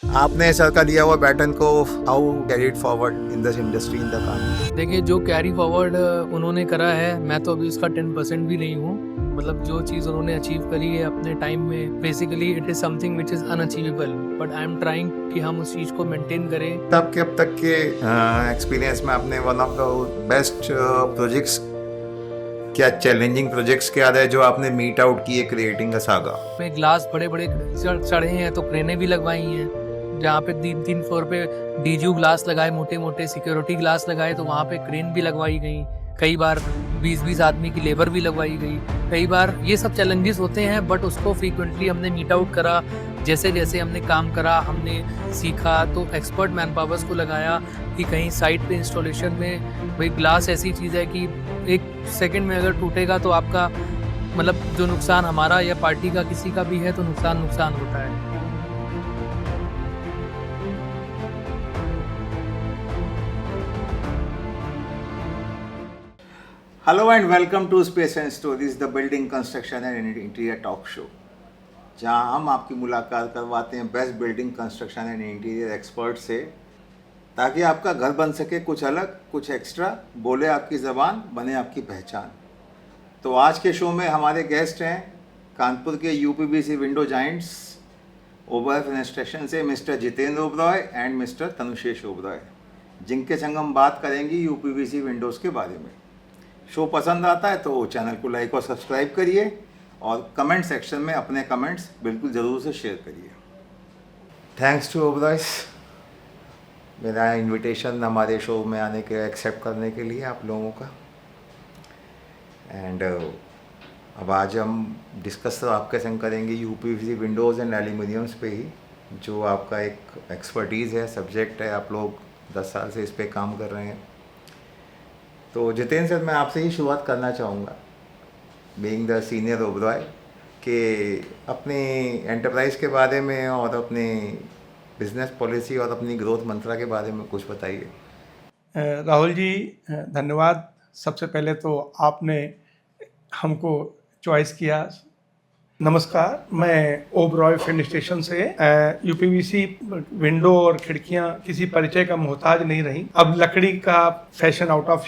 आपने सर का दिया हुआ बैटन को how carried forward in this industry in the काम? देखिए, जो कैरी फॉरवर्ड उन्होंने करा है, मैं तो अभी उसका 10% भी नहीं हूँ। मतलब जो चीज़ उन्होंने अचीव करी है अपने टाइम में, basically it is something which is unachievable, but I am trying कि हम उस चीज़ को मेंटेन करें। तब के अब तक के एक्सपीरियंस में आपने one of the best projects, क्या चैलेंजिंग प्रोजेक्ट्स क्या रहे जो आपने मीट आउट किए क्रिएटिंग अ सागा? में ग्लास बड़े बड़े चढ़े हैं तो क्रेनें भी लगवाई हैं। जहाँ पे 3-3 फ्लोर पे डीजू ग्लास लगाए, मोटे मोटे सिक्योरिटी ग्लास लगाए, तो वहाँ पे क्रेन भी लगवाई गई। कई बार 20-20 आदमी की लेबर भी लगवाई गई। कई बार ये सब चैलेंजेस होते हैं, बट उसको फ्रीक्वेंटली हमने मीट आउट करा। जैसे जैसे हमने काम करा, हमने सीखा, तो एक्सपर्ट मैन पावर्स को लगाया कि कहीं साइट पे इंस्टॉलेशन में भाई ग्लास ऐसी चीज़ है कि 1 सेकंड में अगर टूटेगा तो आपका मतलब जो नुकसान हमारा या पार्टी का किसी का भी है तो नुकसान होता है। Hello and welcome to Space and Stories, the building construction and interior talk show, जहां हम आपकी मुलाकात करवाते हैं best building construction and interior expert से, ताकि आपका घर बन सके कुछ अलग, कुछ एक्स्ट्रा, बोले आपकी ज़बान, बने आपकी पहचान। तो आज के शो में हमारे गेस्ट हैं कानपुर के UPVC window giants Oberoi fenestration से mister Jitendra Oberoi and mister Tanushesh Oberoi, जिनके संग हम बात करेंगे यूपीवीसी विंडोज़ के बारे में। शो पसंद आता है तो चैनल को लाइक और सब्सक्राइब करिए और कमेंट सेक्शन में अपने कमेंट्स बिल्कुल ज़रूर से शेयर करिए। थैंक्स टू ओबरॉयस, मेरा इनविटेशन हमारे शो में आने के एक्सेप्ट करने के लिए आप लोगों का। एंड अब आज हम डिस्कस तो आपके संग करेंगे यूपीवीसी विंडोज़ एंड एल्यूमिनियम्स पे ही, जो आपका एक एक्सपर्टीज़ है, सब्जेक्ट है। आप लोग 10 साल से इस पे काम कर रहे हैं। तो जितेंद्र सर, मैं आपसे ही शुरुआत करना चाहूँगा, बीइंग द सीनियर ओबरॉय, के अपने एंटरप्राइज के बारे में और अपने बिजनेस पॉलिसी और अपनी ग्रोथ मंत्रा के बारे में कुछ बताइए। राहुल जी, धन्यवाद। सबसे पहले तो आपने हमको चॉइस किया। नमस्कार, मैं ओबरॉय फेनेस्ट्रेशन से। यूपीवीसी विंडो और खिड़कियां किसी परिचय का मोहताज नहीं रही। अब लकड़ी का फैशन आउट ऑफ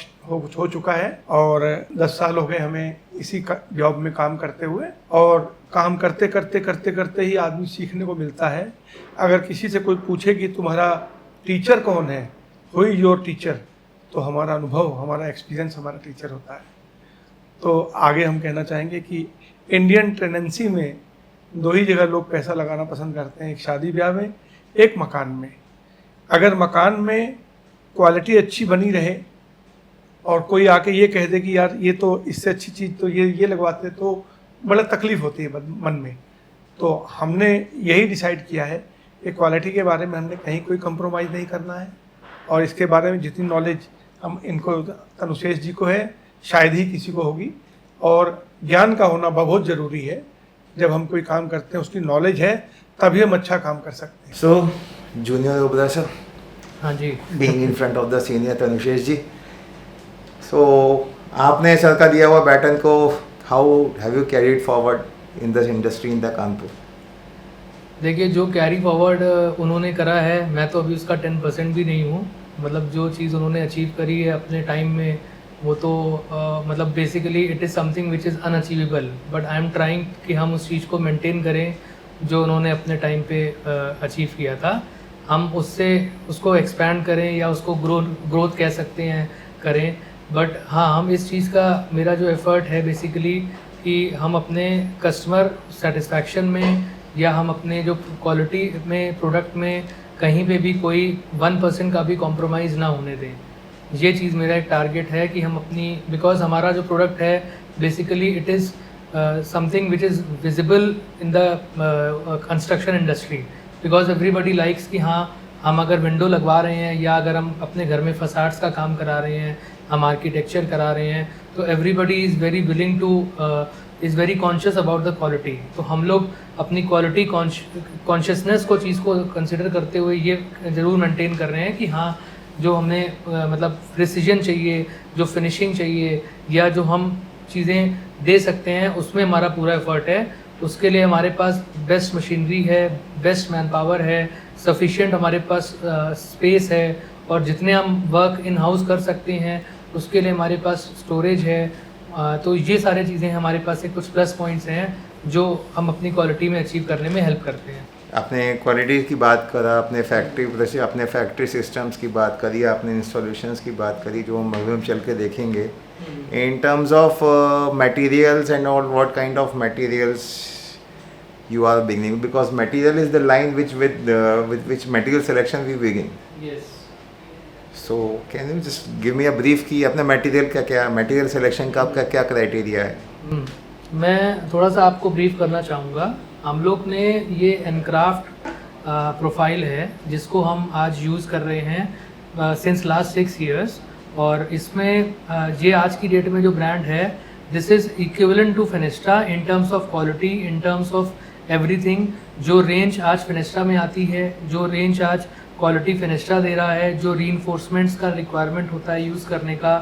हो चुका है और 10 साल हो गए हमें इसी जॉब में काम करते हुए, और काम करते करते ही आदमी सीखने को मिलता है। अगर किसी से कोई पूछे कि तुम्हारा टीचर कौन है, हु इज योर टीचर, तो हमारा अनुभव, हमारा एक्सपीरियंस हमारा टीचर होता है। तो आगे हम कहना चाहेंगे कि इंडियन टेनेंसी में 2 ही जगह लोग पैसा लगाना पसंद करते हैं, एक शादी ब्याह में, एक मकान में। अगर मकान में क्वालिटी अच्छी बनी रहे और कोई आके ये कह दे कि यार ये तो इससे अच्छी चीज़ तो ये लगवाते, तो बड़ा तकलीफ़ होती है मन में। तो हमने यही डिसाइड किया है कि क्वालिटी के बारे में हमने कहीं कोई कंप्रोमाइज़ नहीं करना है, और इसके बारे में जितनी नॉलेज हम इनको, तनुशेष जी को है, शायद ही किसी को होगी। और ज्ञान का होना बहुत ज़रूरी है। जब हम कोई काम करते हैं उसकी नॉलेज है, तभी हम अच्छा काम कर सकते हैं। सो जूनियर ओबरॉय सर, हाँ जी, being in front of the senior Tanushesh ji, so आपने सर का दिया हुआ बैटन को how have you carried forward in this industry in the Kanpur? देखिए, जो कैरी फॉरवर्ड उन्होंने करा है, मैं तो अभी उसका 10% भी नहीं हूँ। मतलब जो चीज़ उन्होंने अचीव करी है अपने टाइम में, वो तो मतलब basically it is something which is unachievable, but I am trying कि हम उस चीज़ को मेंटेन करें जो उन्होंने अपने टाइम पे अचीव किया था। हम उसको एक्सपैंड करें या उसको ग्रोथ कह सकते हैं, करें। बट हाँ, हम इस चीज़ का, मेरा जो एफ़र्ट है बेसिकली कि हम अपने कस्टमर सेटिस्फैक्शन में या हम अपने जो क्वालिटी में, प्रोडक्ट में कहीं पे भी कोई 1% का भी कॉम्प्रोमाइज़ ना होने दें। ये चीज़ मेरा एक टारगेट है कि हम अपनी, बिकॉज हमारा जो प्रोडक्ट है basically it is something which is visible in the construction industry, because everybody likes कि हाँ, हम अगर विंडो लगवा रहे हैं या अगर हम अपने घर में फसाड्स का काम करा रहे हैं, हम आर्किटेक्चर करा रहे हैं, तो everybody is very willing to, is very conscious about the quality. तो हम लोग अपनी क्वालिटी कॉन्शियसनेस को, चीज़ को कंसिडर करते हुए ये ज़रूर मेंटेन कर रहे हैं कि हाँ, जो हमें मतलब प्रिसीजन चाहिए, जो फिनिशिंग चाहिए, या जो हम चीज़ें दे सकते हैं, उसमें हमारा पूरा एफर्ट है। उसके लिए हमारे पास बेस्ट मशीनरी है, बेस्ट मैन पावर है, सफिशिएंट हमारे पास स्पेस है, और जितने हम वर्क इन हाउस कर सकते हैं उसके लिए हमारे पास स्टोरेज है। तो ये सारी चीज़ें हमारे पास एक कुछ प्लस पॉइंट्स हैं जो हम अपनी क्वालिटी में अचीव करने में हेल्प करते हैं। आपने क्वालिटी की बात करा, अपने फैक्ट्री सिस्टम्स की बात करी, आपने इंस्टॉलेशंस की बात करी, जो हम अभी हम चल के देखेंगे। इन terms of materials and all, what kind of materials you are beginning, because material is the line with which material selection we begin. Yes. So can you just give me a brief कि अपना material selection का आपका क्या criteria है? मैं थोड़ा सा आपको ब्रीफ करना चाहूँगा। हम लोग ने ये एनक्राफ्ट प्रोफाइल है जिसको हम आज यूज़ कर रहे हैं सिंस लास्ट 6 ईयर्स, और इसमें ये आज की डेट में जो ब्रांड है, this is equivalent to Fenesta in terms of quality, in terms of everything. जो रेंज आज फिनिस्टा में आती है, जो रेंज आज क्वालिटी फिनिस्टा दे रहा है, जो रीइंफोर्समेंट्स का रिक्वायरमेंट होता है यूज़ करने का,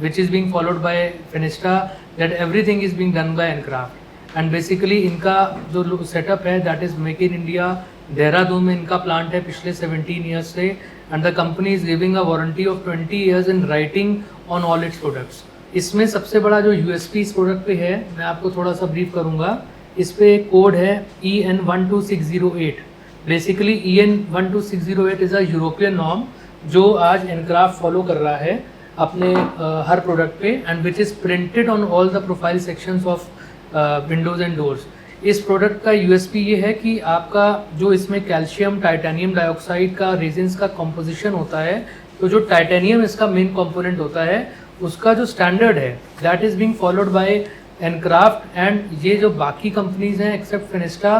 which is being followed by Fenesta, that everything is being done by Encraft. And basically इनका जो सेटअप है that is make in India. Dehradun में इनका प्लांट है पिछले 17 ईयर्स से, and the company is giving a warranty of 20 years in writing on all its products. इसमें सबसे बड़ा जो यूएसपी इस प्रोडक्ट पे है, मैं आपको थोड़ा सा ब्रीफ करूँगा। इस पे एक कोड है EN12608। Basically EN12608 is a European norm जो आज एनक्राफ्ट फॉलो कर रहा है अपने हर प्रोडक्ट पे, and which is printed on all the profile sections of Windows and doors. इस प्रोडक्ट का यूएसपी ये है कि आपका जो इसमें कैल्शियम टाइटेनियम डाइऑक्साइड का रेजिन्स का कॉम्पोजिशन होता है, तो जो टाइटेनियम इसका मेन कंपोनेंट होता है, उसका जो स्टैंडर्ड है that is being followed by Encraft. And ये जो बाकी कंपनीज हैं एक्सेप्ट फिनिस्टा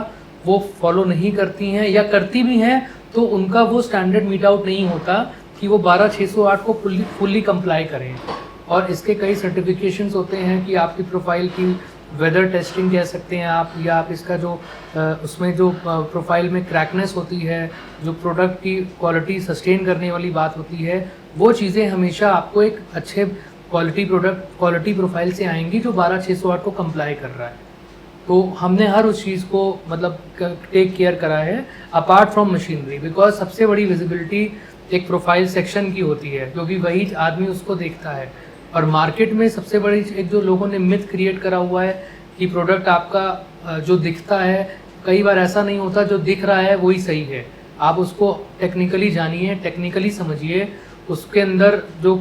वो फॉलो नहीं करती हैं, या करती भी हैं तो उनका वो स्टैंडर्ड मीट आउट नहीं होता कि वो 12608 को फुल्ली कंप्लाई करें। और इसके कई सर्टिफिकेशंस होते हैं कि आपकी प्रोफाइल की वेदर टेस्टिंग कह सकते हैं आप, या आप इसका जो उसमें जो प्रोफाइल में क्रैकनेस होती है, जो प्रोडक्ट की क्वालिटी सस्टेन करने वाली बात होती है, वो चीज़ें हमेशा आपको एक अच्छे क्वालिटी प्रोफाइल से आएंगी जो 12608 को कंप्लाई कर रहा है। तो हमने हर उस चीज़ को मतलब टेक केयर करा है अपार्ट फ्रॉम मशीनरी, बिकॉज सबसे बड़ी विजिबिलिटी एक प्रोफाइल सेक्शन की होती है क्योंकि वही आदमी उसको देखता है। और मार्केट में सबसे बड़ी एक जो लोगों ने मिथ क्रिएट करा हुआ है कि प्रोडक्ट आपका जो दिखता है, कई बार ऐसा नहीं होता, जो दिख रहा है वही सही है। आप उसको टेक्निकली जानिए, टेक्निकली समझिए, उसके अंदर जो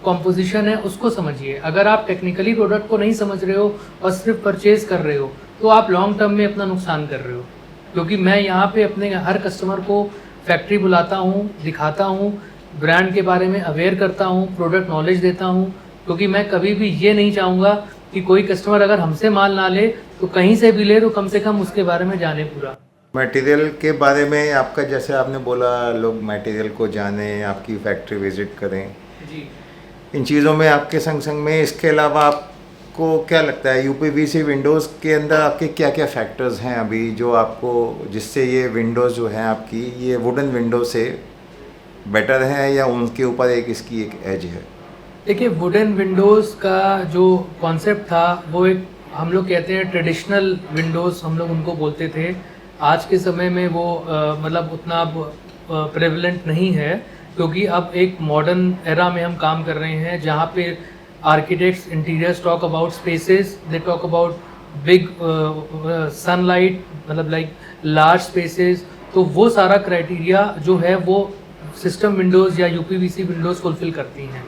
कॉम्पोजिशन है उसको समझिए। अगर आप टेक्निकली प्रोडक्ट को नहीं समझ रहे हो और सिर्फ परचेज कर रहे हो तो आप लॉन्ग टर्म में अपना नुकसान कर रहे हो। क्योंकि मैं यहाँ पे अपने हर कस्टमर को फैक्ट्री बुलाता हूँ, दिखाता हूँ, ब्रांड के बारे में अवेयर करता हूँ, प्रोडक्ट नॉलेज देता हूँ, क्योंकि मैं कभी भी ये नहीं चाहूँगा कि कोई कस्टमर अगर हमसे माल ना ले तो कहीं से भी ले तो कम से कम उसके बारे में जाने पूरा। मटेरियल के बारे में आपका, जैसे आपने बोला लोग मटेरियल को जाने, आपकी फैक्ट्री विजिट करें जी। इन चीज़ों में आपके संग में इसके अलावा आपको क्या लगता है यूपीवीसी विंडोज़ के अंदर आपके क्या क्या फैक्टर्स हैं अभी जो आपको, जिससे ये विंडोज़ जो है आपकी ये वुडन विंडो से बेटर है, या उनके ऊपर एक इसकी एक एज है? देखिए, वुडन विंडोज़ का जो कॉन्सेप्ट था वो एक हम लोग कहते हैं ट्रेडिशनल विंडोज़ हम लोग उनको बोलते थे। आज के समय में वो मतलब उतना प्रेवलेंट नहीं है, क्योंकि अब एक मॉडर्न एरा में हम काम कर रहे हैं जहाँ पे architects interiors talk about spaces, they talk about big sunlight, मतलब लाइक लार्ज स्पेसेस। तो वो सारा क्राइटेरिया जो है वो सिस्टम विंडोज़ या यूपीवीसी विंडोज़ फुलफ़िल करती हैं।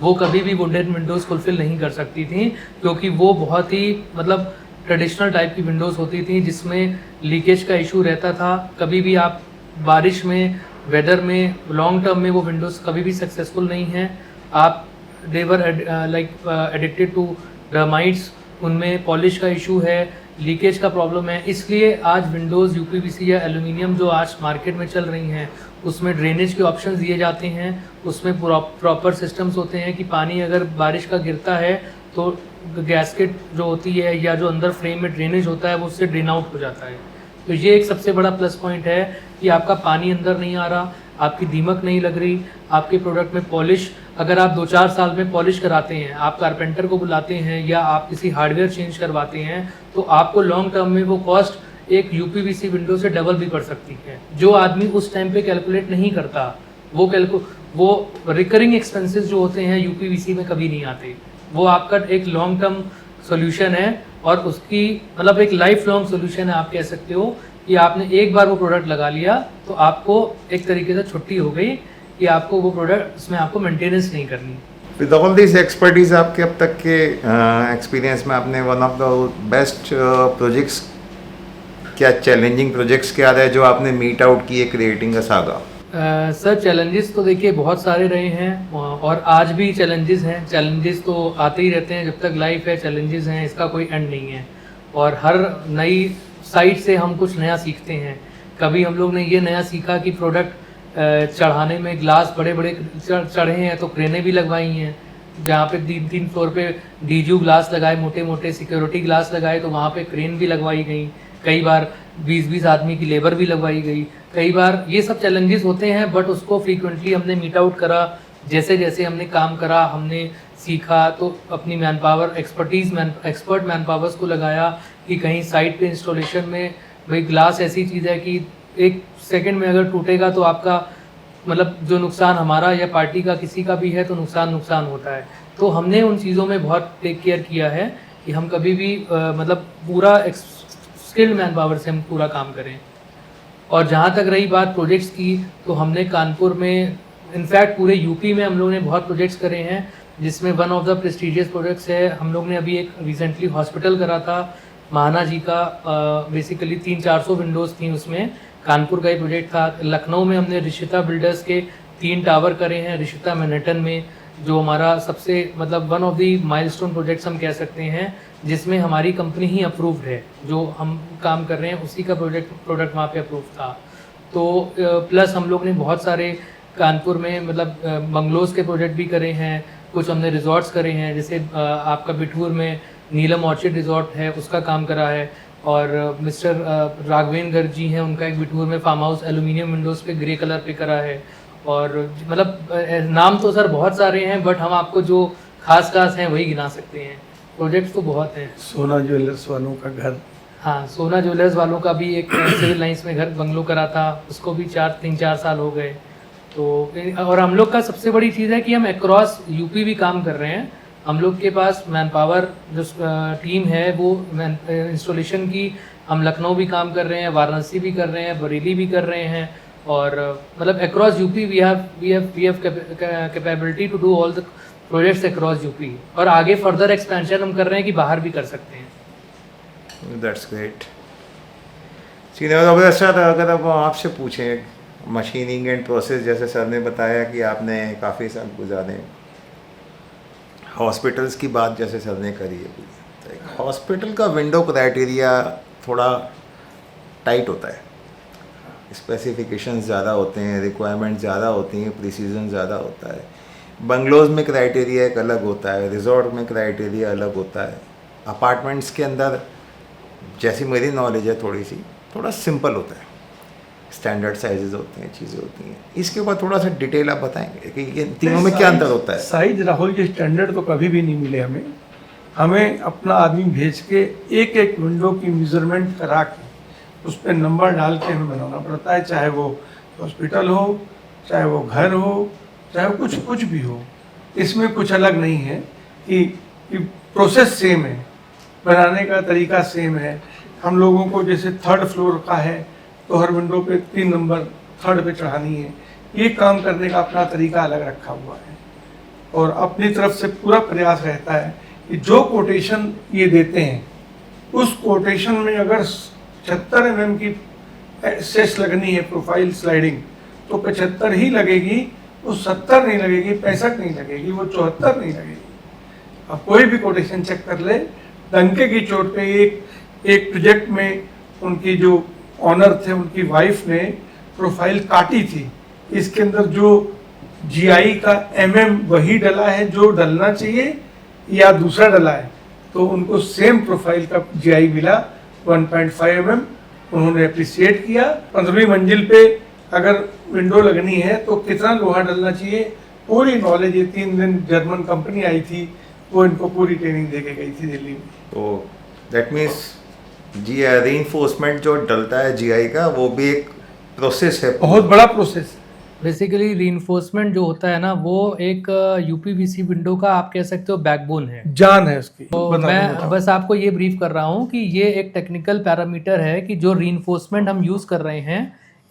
वो कभी भी वुडन विंडोज़ फुलफ़िल नहीं कर सकती थी, क्योंकि वो बहुत ही मतलब ट्रेडिशनल टाइप की विंडोज़ होती थी जिसमें लीकेज का इशू रहता था। कभी भी आप बारिश में, वेदर में, लॉन्ग टर्म में वो विंडोज़ कभी भी सक्सेसफुल नहीं हैं। आप देवर लाइक एडिक्टेड टू टर्माइट्स, उनमें पॉलिश का इशू है, लीकेज का प्रॉब्लम है। इसलिए आज विंडोज़ यूपीवीसी या एल्यूमिनियम जो आज मार्केट में चल रही हैं उसमें ड्रेनेज के ऑप्शंस दिए जाते हैं, उसमें प्रॉपर सिस्टम्स होते हैं कि पानी अगर बारिश का गिरता है तो गैस्केट जो होती है या जो अंदर फ्रेम में ड्रेनेज होता है वो उससे ड्रेन आउट हो जाता है। तो ये एक सबसे बड़ा प्लस पॉइंट है कि आपका पानी अंदर नहीं आ रहा, आपकी दीमक नहीं लग रही, आपके प्रोडक्ट में पॉलिश, अगर आप 2-4 साल में पॉलिश कराते हैं, आप कारपेंटर को बुलाते हैं या आप किसी हार्डवेयर चेंज करवाते हैं, तो आपको लॉन्ग टर्म में वो कॉस्ट एक यूपीवीसी विंडो से डबल भी पड़ सकती है। जो आदमी उस टाइम पे कैलकुलेट नहीं करता, वो रिकरिंग एक्सपेंसेस जो होते हैं यूपीवीसी में कभी नहीं आते। वो आपका एक लॉन्ग टर्म सॉल्यूशन है और उसकी मतलब एक लाइफ लॉन्ग सॉल्यूशन है। आप कह सकते हो कि आपने एक बार वो प्रोडक्ट लगा लिया तो आपको एक तरीके से छुट्टी हो गई कि आपको वो प्रोडक्ट उसमें आपको मेंटेनेंस नहीं करनी। विद ऑल दिस एक्सपर्टीज, आपके अब तक के एक्सपीरियंस में आपने one of the best projects, क्या चैलेंजिंग प्रोजेक्ट्स क्या रहे जो आपने मीट आउट किए creating a saga? Sir challenges तो देखिए बहुत सारे रहे हैं और आज भी चैलेंजेस हैं। चैलेंजेस तो आते ही रहते हैं, जब तक लाइफ है चैलेंजेस हैं, इसका कोई एंड नहीं है। और हर नई साइट से हम कुछ नया सीखते हैं। कभी हम लोग ने ये नया सीखा कि प्रोडक्ट चढ़ाने में ग्लास बड़े बड़े चढ़े हैं तो क्रेनें भी लगवाई हैं। जहाँ पे 3-3 फ्लोर पे डीजू ग्लास लगाए, मोटे मोटे सिक्योरिटी ग्लास लगाए, तो वहाँ पे क्रेन भी लगवाई गई। कई बार 20-20 आदमी की लेबर भी लगवाई गई। कई बार ये सब चैलेंजेस होते हैं, बट उसको फ्रीक्वेंटली हमने मीट आउट करा। जैसे जैसे हमने काम करा, हमने सीखा, तो अपनी man power expert man powers को लगाया कि कहीं साइट पे इंस्टॉलेशन में भाई ग्लास ऐसी चीज़ है कि 1 सेकंड में अगर टूटेगा तो आपका मतलब जो नुकसान हमारा या पार्टी का किसी का भी है तो नुकसान होता है। तो हमने उन चीज़ों में बहुत टेक केयर किया है कि हम कभी भी मतलब पूरा स्किल्ड मैन पावर से हम पूरा काम करें। और जहाँ तक रही बात प्रोजेक्ट्स की, तो हमने कानपुर में, इनफैक्ट पूरे यूपी में हम लोग ने बहुत प्रोजेक्ट्स करे हैं, जिसमें one of the prestigious projects है। हम लोग ने अभी एक रिसेंटली हॉस्पिटल करा था महाना जी का। बेसिकली 300-400 विंडोज़ थी उसमें। कानपुर का ही प्रोजेक्ट था। लखनऊ में हमने ऋषिता बिल्डर्स के 3 टावर करे हैं, ऋषिता मैनहट्टन में, जो हमारा सबसे मतलब one of the milestone projects हम कह सकते हैं, जिसमें हमारी कंपनी ही अप्रूव्ड है। जो हम काम कर रहे हैं उसी का प्रोडक्ट वहाँ पे अप्रूव था। तो प्लस हम लोग ने बहुत सारे कानपुर में मतलब बंगलोज़ के प्रोजेक्ट भी करे हैं, कुछ हमने रिजॉर्ट्स करे हैं। जैसे आपका बिठूर में नीलम ऑर्चिड रिजॉर्ट है, उसका काम करा है। और मिस्टर राघवेंद्र गर्ग जी हैं, उनका एक बिठूर में फार्म हाउस एल्यूमिनियम विंडोज़ पे ग्रे कलर पे करा है। और मतलब नाम तो सर बहुत सारे हैं, बट हम आपको जो खास हैं वही गिना सकते हैं। प्रोजेक्ट्स तो बहुत हैं। सोना ज्वेलर्स वालों का घर, हाँ, सोना ज्वेलर्स वालों का भी एक सिविल लाइंस में घर बंगलो करा था, उसको भी 3-4 साल हो गए। तो और हम लोग का सबसे बड़ी चीज़ है कि हम अक्रॉस यूपी भी काम कर रहे हैं। हम लोग के पास मैन पावर जो टीम है वो इंस्टॉलेशन की, हम लखनऊ भी काम कर रहे हैं, वाराणसी भी कर रहे हैं, बरेली भी कर रहे हैं। और मतलब across UP we have capability to do all the projects across UP. और आगे फर्दर एक्सपेंशन हम कर रहे हैं कि बाहर भी कर सकते हैं। That's great. सीनियर सर, अगर अब आपसे पूछें मशीनिंग एंड प्रोसेस, जैसे सर ने बताया कि आपने काफ़ी साल गुजारे, हॉस्पिटल्स की बात जैसे सर ने करी है, तो हॉस्पिटल का विंडो क्राइटेरिया थोड़ा टाइट होता है, स्पेसिफिकेशंस ज़्यादा होते हैं, रिक्वायरमेंट ज़्यादा होती हैं, प्रिसीजन ज़्यादा होता है। बंगलोज़ में क्राइटेरिया एक अलग होता है, रिजॉर्ट में क्राइटेरिया अलग होता है। अपार्टमेंट्स के अंदर, जैसी मेरी नॉलेज है थोड़ा सिंपल होता है, स्टैंडर्ड साइजेस होते हैं, चीज़ें होती हैं। इसके ऊपर थोड़ा सा डिटेल आप बताएंगे कि ये तीनों में क्या अंतर होता है? साइज राहुल जी स्टैंडर्ड तो कभी भी नहीं मिले हमें अपना आदमी भेज के एक विंडो की मेजरमेंट करा के उस पर नंबर डाल के हमें बनाना पड़ता है, चाहे वो हॉस्पिटल हो, चाहे वो घर हो, चाहे वो कुछ भी हो। इसमें कुछ अलग नहीं है कि प्रोसेस सेम है, बनाने का तरीका सेम है। हम लोगों को जैसे 3rd फ्लोर का है तो हर विंडो पे 3 नंबर 3rd पे चढ़ानी है। ये काम करने का अपना तरीका अलग रखा हुआ है और अपनी तरफ से पूरा प्रयास रहता है कि जो कोटेशन ये देते हैं उस कोटेशन में अगर 76 mm की सेस लगनी है प्रोफाइल स्लाइडिंग, तो 75 ही लगेगी, वो 70 नहीं लगेगी, 65 नहीं लगेगी, वो 74 नहीं लगेगी। अब कोई भी कोटेशन चेक कर ले, डंके की चोट पे एक प्रोजेक्ट में उनकी जो ऑनर थे, उनकी वाइफ ने प्रोफाइल काटी थी। इसके अंदर जो जीआई का वही डला है जो डलना चाहिए या दूसरा डला है, तो उनको सेम प्रोफाइल का जीआई मिला 1.5 उन्होंने अप्रिशिएट किया। 15वीं मंजिल पे अगर विंडो लगनी है तो कितना लोहा डलना चाहिए, पूरी नॉलेज। ये 3 दिन जर्मन कंपनी आई थी, वो इनको पूरी ट्रेनिंग दे के गई थी दिल्ली में। तो दैट मीन्स जी रीइंफोर्समेंट जो डलता है जीआई का, वो भी एक प्रोसेस है। बहुत बड़ा प्रोसेस। बेसिकली रीइंफोर्समेंट जो होता है ना, वो एक यूपीवीसी विंडो का आप कह सकते हो बैकबोन है, जान है उसकी। तो मैं बस आपको ये ब्रीफ कर रहा हूँ कि ये एक टेक्निकल पैरामीटर है कि जो रीइंफोर्समेंट हम यूज़ कर रहे हैं,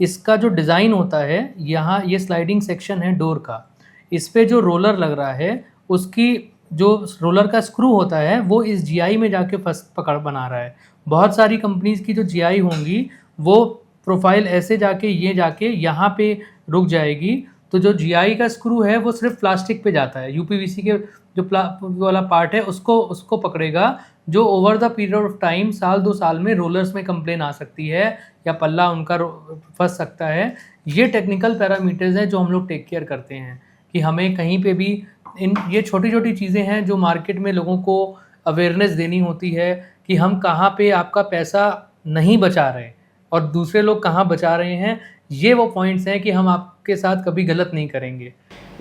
इसका जो डिज़ाइन होता है, यहाँ ये स्लाइडिंग सेक्शन है डोर का, इस पे जो रोलर लग रहा है, उसकी जो रोलर का स्क्रू होता है वो इस जीआई में जाके पकड़ बना रहा है। बहुत सारी कंपनीज की जो जीआई होंगी वो प्रोफाइल ऐसे जाके यहाँ पे रुक जाएगी, तो जो जीआई का स्क्रू है वो सिर्फ प्लास्टिक पे जाता है, यूपीवीसी के जो वाला पार्ट है उसको पकड़ेगा, जो over the period of time 1-2 साल में रोलर्स में कंप्लेन आ सकती है या पल्ला उनका फंस सकता है। ये टेक्निकल पैरामीटर्स हैं जो हम लोग टेक केयर करते हैं कि हमें कहीं पे भी ये छोटी छोटी चीज़ें हैं जो मार्केट में लोगों को अवेयरनेस देनी होती है कि हम कहाँ पे आपका पैसा नहीं बचा रहे और दूसरे लोग कहाँ बचा रहे हैं। ये वो पॉइंट्स हैं कि हम आपके साथ कभी गलत नहीं करेंगे।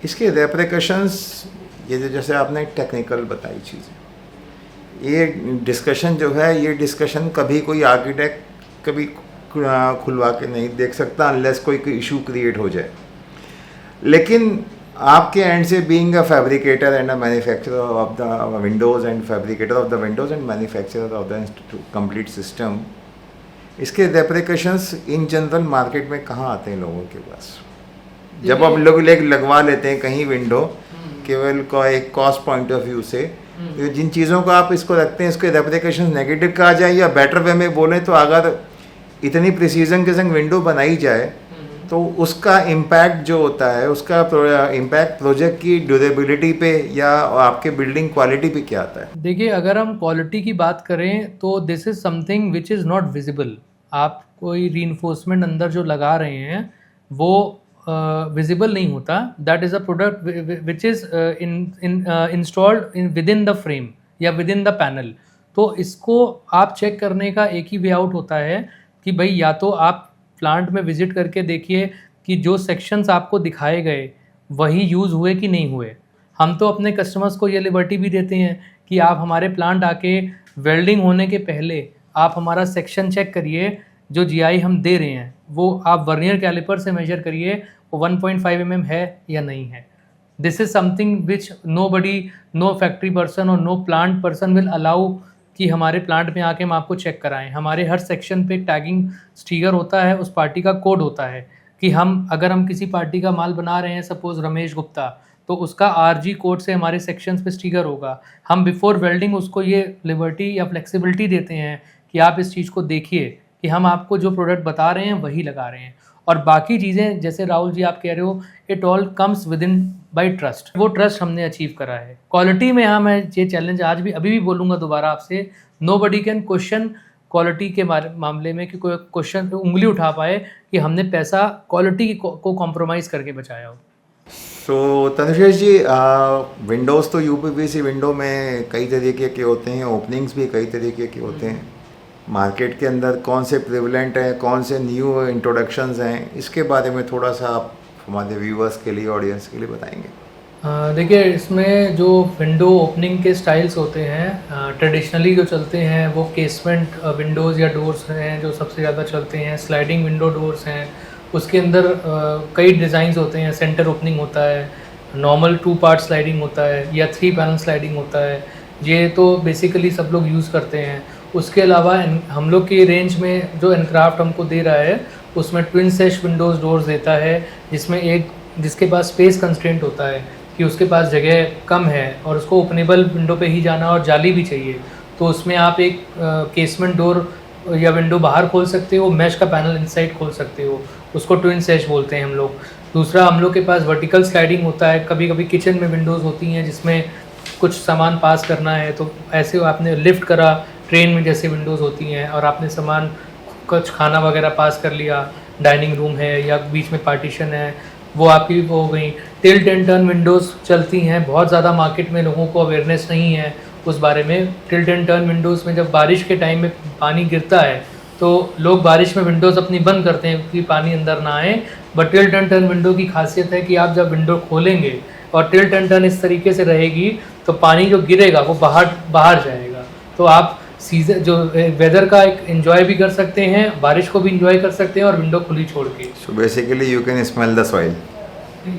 इसके रेपरिकशंस, ये जैसे आपने टेक्निकल बताई चीज़ें, ये डिस्कशन जो है, ये डिस्कशन कभी कोई आर्किटेक्ट कभी खुलवा के नहीं देख सकता अनलेस कोई इशू क्रिएट हो जाए। लेकिन आपके एंड से being a fabricator and a manufacturer of the Windows and fabricator of the Windows and manufacturer of the complete system, इसके रेपरिकशंस इन जनरल मार्केट में कहाँ आते हैं लोगों के पास? जब हम लोग लगवा लेते हैं कहीं विंडो केवल का एक कॉस्ट पॉइंट ऑफ व्यू से, तो जिन चीज़ों को आप इसको रखते हैं, इसके रेपरिकशंस नेगेटिव कहा जाए या बेटर वे में बोलें तो अगर इतनी प्रिसीजन के संग विंडो बनाई जाए तो उसका इम्पैक्ट जो होता है, उसका इम्पैक्ट प्रोजेक्ट की ड्यूरेबिलिटी पे या आपके बिल्डिंग क्वालिटी पे क्या आता है? देखिए, अगर हम क्वालिटी की बात करें तो this is something which is not visible. आप कोई रीइंफोर्समेंट अंदर जो लगा रहे हैं वो विजिबल नहीं होता। That is a product which is installed with in the frame या विद इन द पैनल। तो इसको आप चेक करने का एक ही वे आउट होता है कि भाई या तो आप प्लांट में विजिट करके देखिए कि जो सेक्शंस आपको दिखाए गए वही यूज़ हुए कि नहीं हुए। हम तो अपने कस्टमर्स को ये लिबर्टी भी देते हैं कि आप हमारे प्लांट आके वेल्डिंग होने के पहले आप हमारा सेक्शन चेक करिए, जो जीआई हम दे रहे हैं वो आप वर्नियर कैलिपर से मेजर करिए, वो 1.5 mm है या नहीं है। This is something which no factory person और no plant person will allow कि हमारे प्लांट में आके हम आपको चेक कराएं। हमारे हर सेक्शन पे टैगिंग स्टिकर होता है, उस पार्टी का कोड होता है कि अगर हम किसी पार्टी का माल बना रहे हैं, सपोज रमेश गुप्ता, तो उसका आरजी कोड से हमारे सेक्शंस पे स्टिकर होगा। हम बिफोर वेल्डिंग उसको ये लिबर्टी या फ्लेक्सिबिलिटी देते हैं कि आप इस चीज़ को देखिए कि हम आपको जो प्रोडक्ट बता रहे हैं वही लगा रहे हैं। और बाकी चीज़ें जैसे राहुल जी आप कह रहे हो, it all comes with in by trust. वो ट्रस्ट हमने अचीव करा है। क्वालिटी में हाँ, मैं ये चैलेंज आज भी अभी भी बोलूँगा दोबारा आपसे, नोबडी कैन क्वेश्चन क्वालिटी के मामले में कि कोई क्वेश्चन उंगली उठा पाए कि हमने पैसा क्वालिटी को कॉम्प्रोमाइज़ करके बचाया हो। सो तनुश्रेष जी, विंडोज़ तो यूपीवीसी विंडो में कई तरीके के होते हैं, ओपनिंग्स भी कई तरीके के होते हैं। मार्केट के अंदर कौन से प्रिवलेंट हैं, कौन से न्यू इंट्रोडक्शंस हैं, इसके बारे में थोड़ा सा आप हमारे व्यूअर्स के लिए, ऑडियंस के लिए बताएंगे? देखिए, इसमें जो विंडो ओपनिंग के स्टाइल्स होते हैं ट्रेडिशनली जो चलते हैं वो केसमेंट विंडोज़ या डोर्स हैं जो सबसे ज़्यादा चलते हैं। स्लाइडिंग विंडो डोर्स हैं, उसके अंदर कई डिज़ाइंस होते हैं। सेंटर ओपनिंग होता है, नॉर्मल 2 पार्ट स्लाइडिंग होता है या 3 पैनल स्लाइडिंग होता है। ये तो बेसिकली सब लोग यूज़ करते हैं। उसके अलावा हम लोग की रेंज में जो एनक्राफ्ट हमको दे रहा है उसमें ट्विन सेश विंडोज़ डोर्स देता है, जिसमें जिसके पास स्पेस कंस्ट्रेंट होता है कि उसके पास जगह कम है और उसको ओपनेबल विंडो पे ही जाना और जाली भी चाहिए, तो उसमें आप एक केसमेंट डोर या विंडो बाहर खोल सकते हो, मैश का पैनल इनसाइड खोल सकते हो, उसको ट्विन सेश बोलते हैं हम लोग। दूसरा, हम लोग के पास वर्टिकल स्लाइडिंग होता है। कभी कभी किचन में विंडोज़ होती हैं जिसमें कुछ सामान पास करना है, तो ऐसे आपने लिफ्ट करा, ट्रेन में जैसे विंडोज़ होती हैं और आपने सामान कुछ खाना वगैरह पास कर लिया, डाइनिंग रूम है या बीच में पार्टीशन है, वो आपकी हो गई। टिल्ट एंड टर्न विंडोज़ चलती हैं, बहुत ज़्यादा मार्केट में लोगों को अवेयरनेस नहीं है उस बारे में। टिल्ट एंड टर्न विंडोज़ में जब बारिश के टाइम में पानी गिरता है तो लोग बारिश में विंडोज़ अपनी बंद करते हैं कि पानी अंदर ना आए। But tilt and turn window की खासियत है कि आप जब विंडो खोलेंगे और टिल्ट एंड टर्न इस तरीके से रहेगी तो पानी जो गिरेगा वो बाहर जाएगा। तो आप सीजन जो वेदर का एक एंजॉय भी कर सकते हैं, बारिश को भी एंजॉय कर सकते हैं और विंडो खुली छोड़ के। So basically you can smell the soil.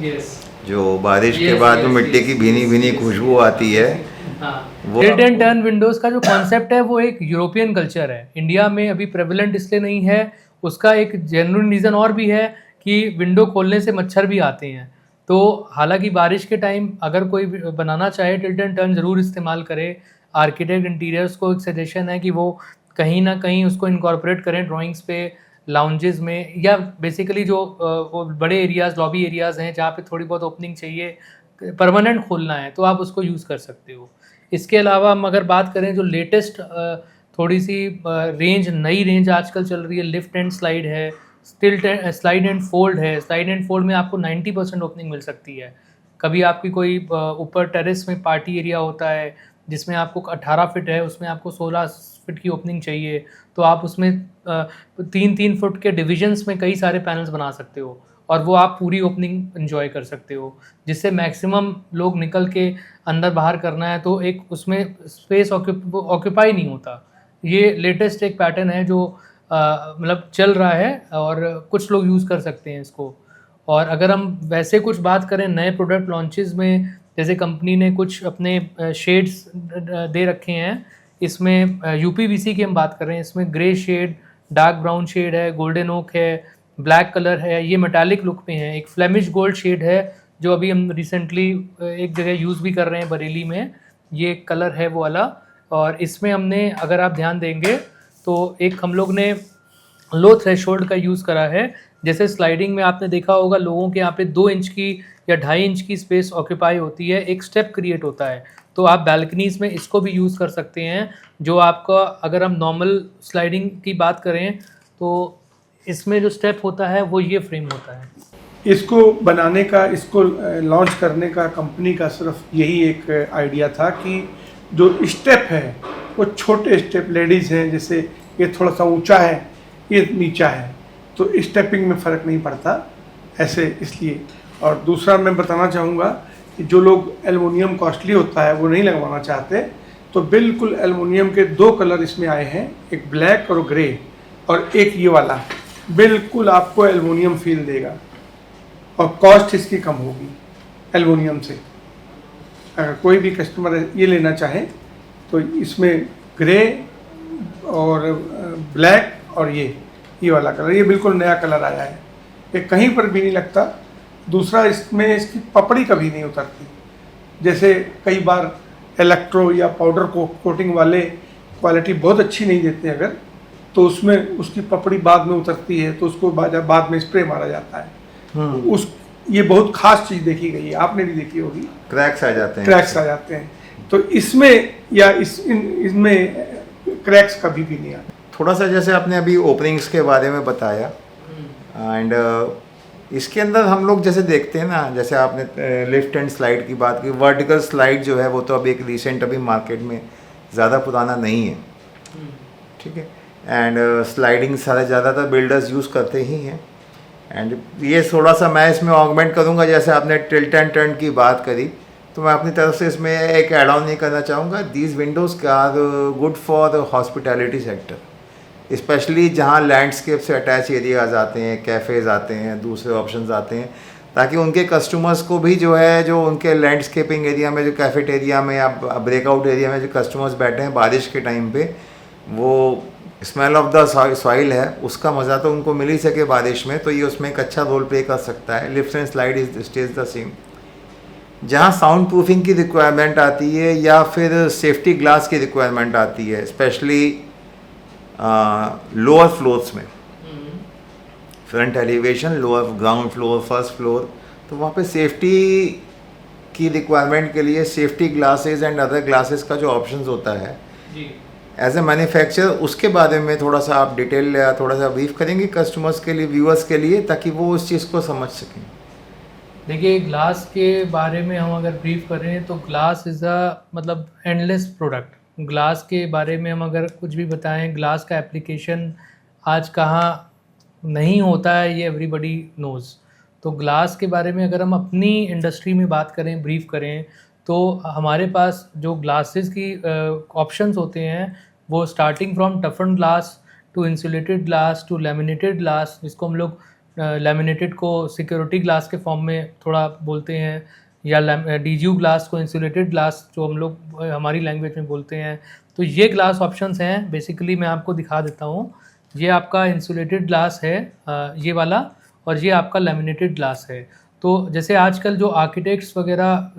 Yes, जो बारिश के Yes, बाद जो yes, मिट्टी yes, की भीनी yes, भीनी yes, खुशबू आती है वो टिल्ट एंड टर्न विंडोज का जो कॉन्सेप्ट है वो एक यूरोपियन कल्चर है, इंडिया में अभी प्रेवलेंट इसलिए नहीं है। उसका एक जेन्युइन रीज़न और भी है कि विंडो खोलने से मच्छर भी आते हैं। तो हालांकि बारिश के टाइम अगर कोई बनाना चाहे टिल्ट एंड टर्न ज़रूर इस्तेमाल करे। आर्किटेक्ट इंटीरियर्स को एक सजेशन है कि वो कहीं ना कहीं उसको इनकॉर्पोरेट करें ड्राइंग्स पे, लाउंजेस में, या बेसिकली जो वो बड़े एरियाज़ लॉबी एरियाज़ हैं जहाँ पे थोड़ी बहुत ओपनिंग चाहिए, परमानेंट खोलना है तो आप उसको यूज़ कर सकते हो। इसके अलावा हम अगर बात करें जो लेटेस्ट थोड़ी सी रेंज, नई रेंज आजकल चल रही है, लिफ्ट एंड स्लाइड है, स्लाइड एंड फोल्ड है। स्लाइड एंड फोल्ड में आपको 90% ओपनिंग मिल सकती है। कभी आपकी कोई ऊपर टेरेस में पार्टी एरिया होता है जिसमें आपको 18 फीट है, उसमें आपको 16 फीट की ओपनिंग चाहिए, तो आप उसमें 3-3 फुट के डिविजन्स में कई सारे पैनल्स बना सकते हो और वो आप पूरी ओपनिंग एंजॉय कर सकते हो, जिससे मैक्सिमम लोग निकल के अंदर बाहर करना है तो एक उसमें स्पेस ऑक्यूपाई नहीं होता। ये लेटेस्ट एक पैटर्न है जो मतलब चल रहा है और कुछ लोग यूज़ कर सकते हैं इसको। और अगर हम वैसे कुछ बात करें नए प्रोडक्ट लॉन्चेस में, जैसे कंपनी ने कुछ अपने शेड्स दे रखे हैं, इसमें यूपीवीसी की हम बात कर रहे हैं, इसमें grey shade, dark brown shade है, गोल्डन ओक है, ब्लैक कलर है, ये मेटालिक लुक में है। एक फ्लेमिश गोल्ड शेड है जो अभी हम रिसेंटली एक जगह यूज़ भी कर रहे हैं बरेली में, ये कलर है वो वाला। और इसमें हमने अगर आप ध्यान देंगे तो एक हम लोग ने लो थ्रेशोल्ड का यूज़ करा है। जैसे स्लाइडिंग में आपने देखा होगा लोगों के यहाँ पे 2 इंच की या 2.5 इंच की स्पेस ऑक्यूपाई होती है, एक स्टेप क्रिएट होता है, तो आप बैल्कनीज में इसको भी यूज़ कर सकते हैं। जो आपका अगर हम नॉर्मल स्लाइडिंग की बात करें तो इसमें जो स्टेप होता है वो ये फ्रेम होता है। इसको बनाने का, इसको लॉन्च करने का कंपनी का सिर्फ यही एक आइडिया था कि जो स्टेप है वो छोटे स्टेप, लेडीज़ हैं जैसे ये थोड़ा सा ऊंचा है, ये नीचा है, तो स्टेपिंग में फ़र्क नहीं पड़ता ऐसे, इसलिए। और दूसरा मैं बताना चाहूँगा कि जो लोग एल्युमिनियम कॉस्टली होता है वो नहीं लगवाना चाहते, तो बिल्कुल एल्युमिनियम के 2 कलर इसमें आए हैं, एक ब्लैक और ग्रे, और एक ये वाला, बिल्कुल आपको एल्युमिनियम फील देगा और कॉस्ट इसकी कम होगी एल्युमिनियम से। अगर कोई भी कस्टमर ये लेना चाहे तो इसमें ग्रे और ब्लैक और ये वाला कलर, ये बिल्कुल नया कलर आया है, ये कहीं पर भी नहीं लगता। दूसरा, इसमें इसकी पपड़ी कभी नहीं उतरती। जैसे कई बार इलेक्ट्रो या पाउडर कोटिंग वाले क्वालिटी बहुत अच्छी नहीं देते अगर, तो उसमें उसकी पपड़ी बाद में उतरती है तो उसको बाद में स्प्रे मारा जाता है। उस ये बहुत खास चीज़ देखी गई है, आपने भी देखी होगी, क्रैक्स आ जाते हैं। क्रैक्स आ जाते हैं, तो इसमें या इसमें क्रैक्स कभी भी नहीं आते। थोड़ा सा जैसे आपने अभी ओपनिंग्स के बारे में बताया, एंड इसके अंदर हम लोग जैसे देखते हैं ना, जैसे आपने लिफ्ट एंड स्लाइड की बात की, वर्टिकल स्लाइड जो है वो तो अभी एक रिसेंट अभी मार्केट में ज़्यादा पुराना नहीं है, ठीक है। एंड स्लाइडिंग सारे ज़्यादातर बिल्डर्स यूज़ करते ही हैं। एंड ये थोड़ा सा मैं इसमें ऑगमेंट करूँगा, जैसे आपने टिल्ट एंड टर्न की बात करी तो मैं अपनी तरफ से इसमें एक एड ऑन नहीं करना चाहूँगा। These windows are good for hospitality sector, specially जहाँ लैंडस्केप से अटैच एरियाज आते हैं, कैफ़ेज़ आते हैं, दूसरे ऑप्शंस आते हैं, ताकि उनके कस्टमर्स को भी जो है, जो उनके लैंडस्केपिंग एरिया में, जो कैफेटेरिया में या ब्रेकआउट एरिया में जो कस्टमर्स बैठे हैं बारिश के टाइम पे, वो स्मेल ऑफ द सॉइल है उसका मज़ा तो उनको मिल ही सके बारिश में, तो ये उसमें एक अच्छा रोल प्ले कर सकता है। Lift and slide is stage the same. जहाँ साउंड प्रूफिंग की रिक्वायरमेंट आती है या फिर सेफ्टी ग्लास की रिक्वायरमेंट आती है, स्पेशली लोअर फ्लोर्स में, front elevation, lower ground floor, first floor, तो वहाँ पे सेफ्टी की रिक्वायरमेंट के लिए safety glasses and other glasses का जो ऑप्शंस होता है एज ए मैन्युफैक्चरर, उसके बारे में थोड़ा सा आप डिटेल या थोड़ा सा ब्रीफ करेंगे कस्टमर्स के लिए, व्यूअर्स के लिए, ताकि वो उस चीज़ को समझ सकें। देखिए, ग्लास के बारे में हम अगर ब्रीफ करें तो ग्लास इज़ अ मतलब एंडलेस प्रोडक्ट। ग्लास के बारे में हम अगर कुछ भी बताएं, ग्लास का एप्लीकेशन आज कहाँ नहीं होता है, ये एवरीबडी नोज़। तो ग्लास के बारे में अगर हम अपनी इंडस्ट्री में बात करें, ब्रीफ करें, तो हमारे पास जो ग्लासेस की ऑप्शंस होते हैं वो starting from toughen glass to insulated glass to laminated glass, जिसको हम लोग लैमिनेटेड को सिक्योरिटी ग्लास के फॉर्म में थोड़ा बोलते हैं, या डीजीयू ग्लास को इंसुलेटेड ग्लास जो हम लोग हमारी लैंग्वेज में बोलते हैं। तो ये ग्लास ऑप्शंस हैं। बेसिकली मैं आपको दिखा देता हूँ। ये आपका इंसुलेटेड ग्लास है, ये वाला, और ये आपका लैमिनेटेड ग्लास है। तो जैसे आजकल जो आर्किटेक्ट्स वगैरह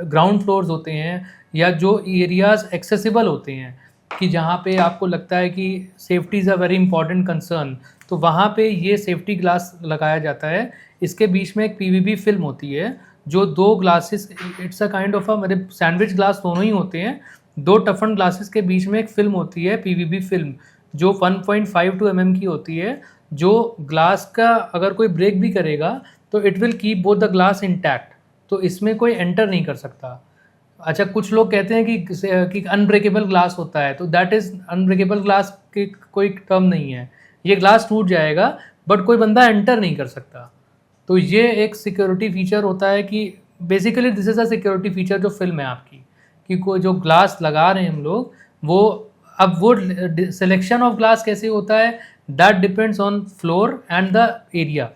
ग्राउंड फ्लोर्स होते हैं, या जो एरियाज़ एक्सेसिबल होते हैं कि जहाँ पे आपको लगता है कि safety is a very important concern, तो वहाँ पे ये सेफ्टी ग्लास लगाया जाता है। इसके बीच में एक पीवीबी फिल्म होती है, जो दो glasses, it's a kind of a, मतलब सैंडविच ग्लास दोनों ही होते हैं। दो टफन ग्लासेस के बीच में एक फिल्म होती है, पीवीबी फिल्म, जो 1.52 mm की होती है, जो ग्लास का अगर कोई ब्रेक भी करेगा तो it will keep both the glass intact, तो इसमें कोई एंटर नहीं कर सकता। अच्छा, कुछ लोग कहते हैं कि अनब्रेकेबल ग्लास होता है, तो दैट इज़ अनब्रेकेबल ग्लास की कोई टर्म नहीं है। ये ग्लास टूट जाएगा बट कोई बंदा एंटर नहीं कर सकता। तो ये एक सिक्योरिटी फीचर होता है कि basically this is a security feature जो फिल्म है आपकी, कि कोई जो ग्लास लगा रहे हैं हम लोग, वो अब वो सिलेक्शन ऑफ ग्लास कैसे होता है, that depends on floor and the area.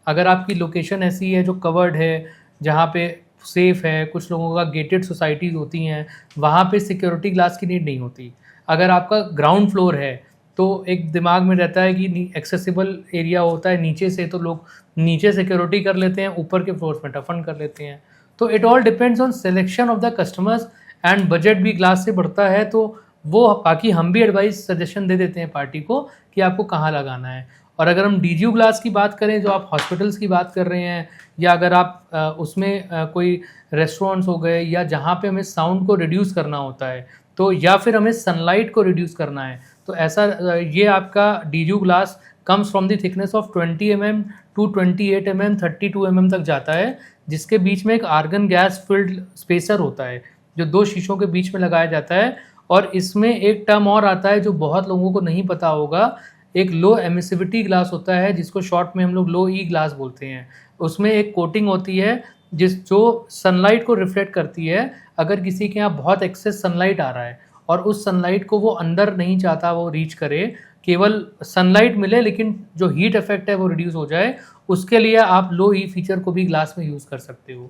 अगर आपकी लोकेशन ऐसी है जो कवर्ड है, जहाँ पे सेफ़ है, कुछ लोगों का गेटेड सोसाइटीज़ होती हैं, वहाँ पे सिक्योरिटी ग्लास की नीड नहीं होती। अगर आपका ग्राउंड फ्लोर है तो एक दिमाग में रहता है कि एक्सेसिबल एरिया होता है नीचे से, तो लोग नीचे सिक्योरिटी कर लेते हैं, ऊपर के फ्लोर्स में टफन कर लेते हैं। तो it all depends on selection of the customers, and budget भी ग्लास से बढ़ता है, तो वो बाकी हम भी एडवाइस सजेशन दे देते हैं पार्टी को कि आपको कहाँ लगाना है। और अगर हम डीजीयू ग्लास की बात करें, जो आप हॉस्पिटल्स की बात कर रहे हैं, या अगर आप उसमें कोई रेस्टोरेंट्स हो गए, या जहाँ पे हमें साउंड को रिड्यूस करना होता है, तो या फिर हमें सनलाइट को रिड्यूस करना है, तो ऐसा ये आपका DGU glass comes from the thickness of 20 mm to 28 mm 32 mm तक जाता है, जिसके बीच में एक आर्गन गैस फिल्ड स्पेसर होता है, जो दो शीशों के बीच में लगाया जाता है। और इसमें एक टर्म और आता है जो बहुत लोगों को नहीं पता होगा, एक लो एमिसिविटी ग्लास होता है, जिसको शॉर्ट में हम लोग लो ई ग्लास बोलते हैं। उसमें एक कोटिंग होती है जो सनलाइट को रिफ्लेक्ट करती है। अगर किसी के यहाँ बहुत एक्सेस सनलाइट आ रहा है और उस सनलाइट को वो अंदर नहीं चाहता वो रीच करे, केवल सनलाइट मिले लेकिन जो हीट इफेक्ट है वो रिड्यूस हो जाए, उसके लिए आप लो ई फीचर को भी ग्लास में यूज़ कर सकते हो।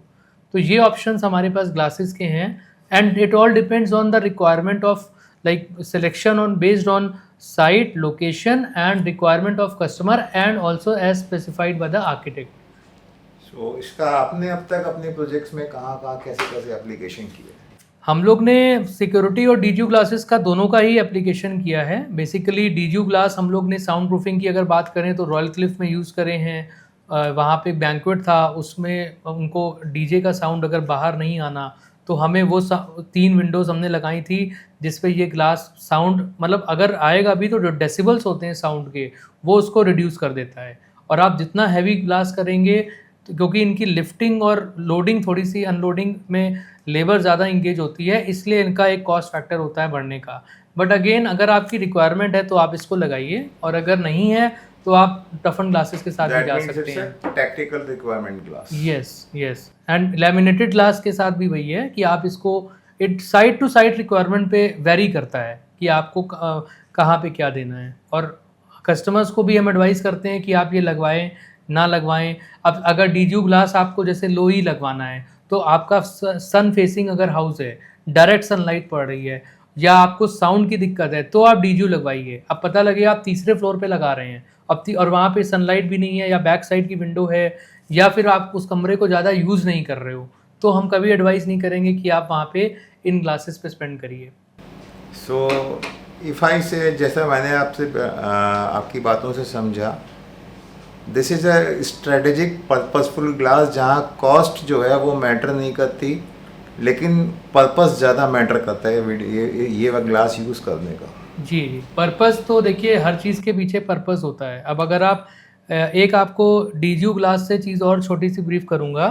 तो ये ऑप्शंस हमारे पास ग्लासेस के हैं, and it all depends on the requirement of like selection on based on site, location and requirement of customer, and also as specified by the architect. सो इसका आपने अब तक अपने प्रोजेक्ट्स में कहाँ कहाँ कैसे कैसे एप्लीकेशन किए? हम लोग ने सिक्योरिटी और डीजीयू ग्लासेस का दोनों का ही एप्लीकेशन किया है। बेसिकली डीजीयू ग्लास हम लोग ने साउंड प्रूफिंग की अगर बात करें तो रॉयल क्लिफ में यूज़ करे हैं। वहाँ पे बैंक्वेट था, उसमें उनको डीजे का साउंड अगर बाहर नहीं आना तो हमें वो 3 विंडोज़ हमने लगाई थी, जिस पे ये ग्लास साउंड, मतलब अगर आएगा भी तो जो डेसिबल्स होते हैं साउंड के, वो उसको रिड्यूस कर देता है। और आप जितना हैवी ग्लास करेंगे, तो क्योंकि इनकी लिफ्टिंग और लोडिंग, थोड़ी सी अनलोडिंग में लेबर ज़्यादा इंगेज होती है, इसलिए इनका एक कॉस्ट फैक्टर होता है बढ़ने का। बट अगेन, अगर आपकी रिक्वायरमेंट है तो आप इसको लगाइए, और अगर नहीं है तो आप टफन ग्लासेस के साथ भी जा सकते हैं। Tactical requirement glass. Yes, and laminated glass के साथ भी वही है कि आप इसको, it side to side requirement पे वेरी करता है कि आपको कहाँ पे क्या देना है। और कस्टमर्स को भी हम एडवाइस करते हैं कि आप ये लगवाएं ना लगवाएं। अब अगर डीजीयू ग्लास आपको जैसे लो ही लगवाना है, तो आपका सन फेसिंग अगर हाउस है, डायरेक्ट सनलाइट पड़ रही है, या आपको साउंड की दिक्कत है, तो आप डीजीयू लगवाइए। अब पता लगे आप तीसरे फ्लोर पे लगा रहे हैं और वहाँ पे सनलाइट भी नहीं है, या बैक साइड की विंडो है, या फिर आप उस कमरे को ज़्यादा यूज़ नहीं कर रहे हो, तो हम कभी एडवाइस नहीं करेंगे कि आप वहाँ पे इन ग्लासेस पे स्पेंड करिए। सो इफ़ आई से, जैसा मैंने आपसे आपकी बातों से समझा, this is a strategic purposeful glass, जहाँ कॉस्ट जो है वो मैटर नहीं करती, लेकिन पर्पस ज़्यादा मैटर करता है ये वह ग्लास यूज़ करने का। जी, पर्पस तो देखिए, हर चीज़ के पीछे पर्पस होता है। अब अगर आप एक आपको डीजीयू ग्लास से चीज़ और छोटी सी ब्रीफ करूँगा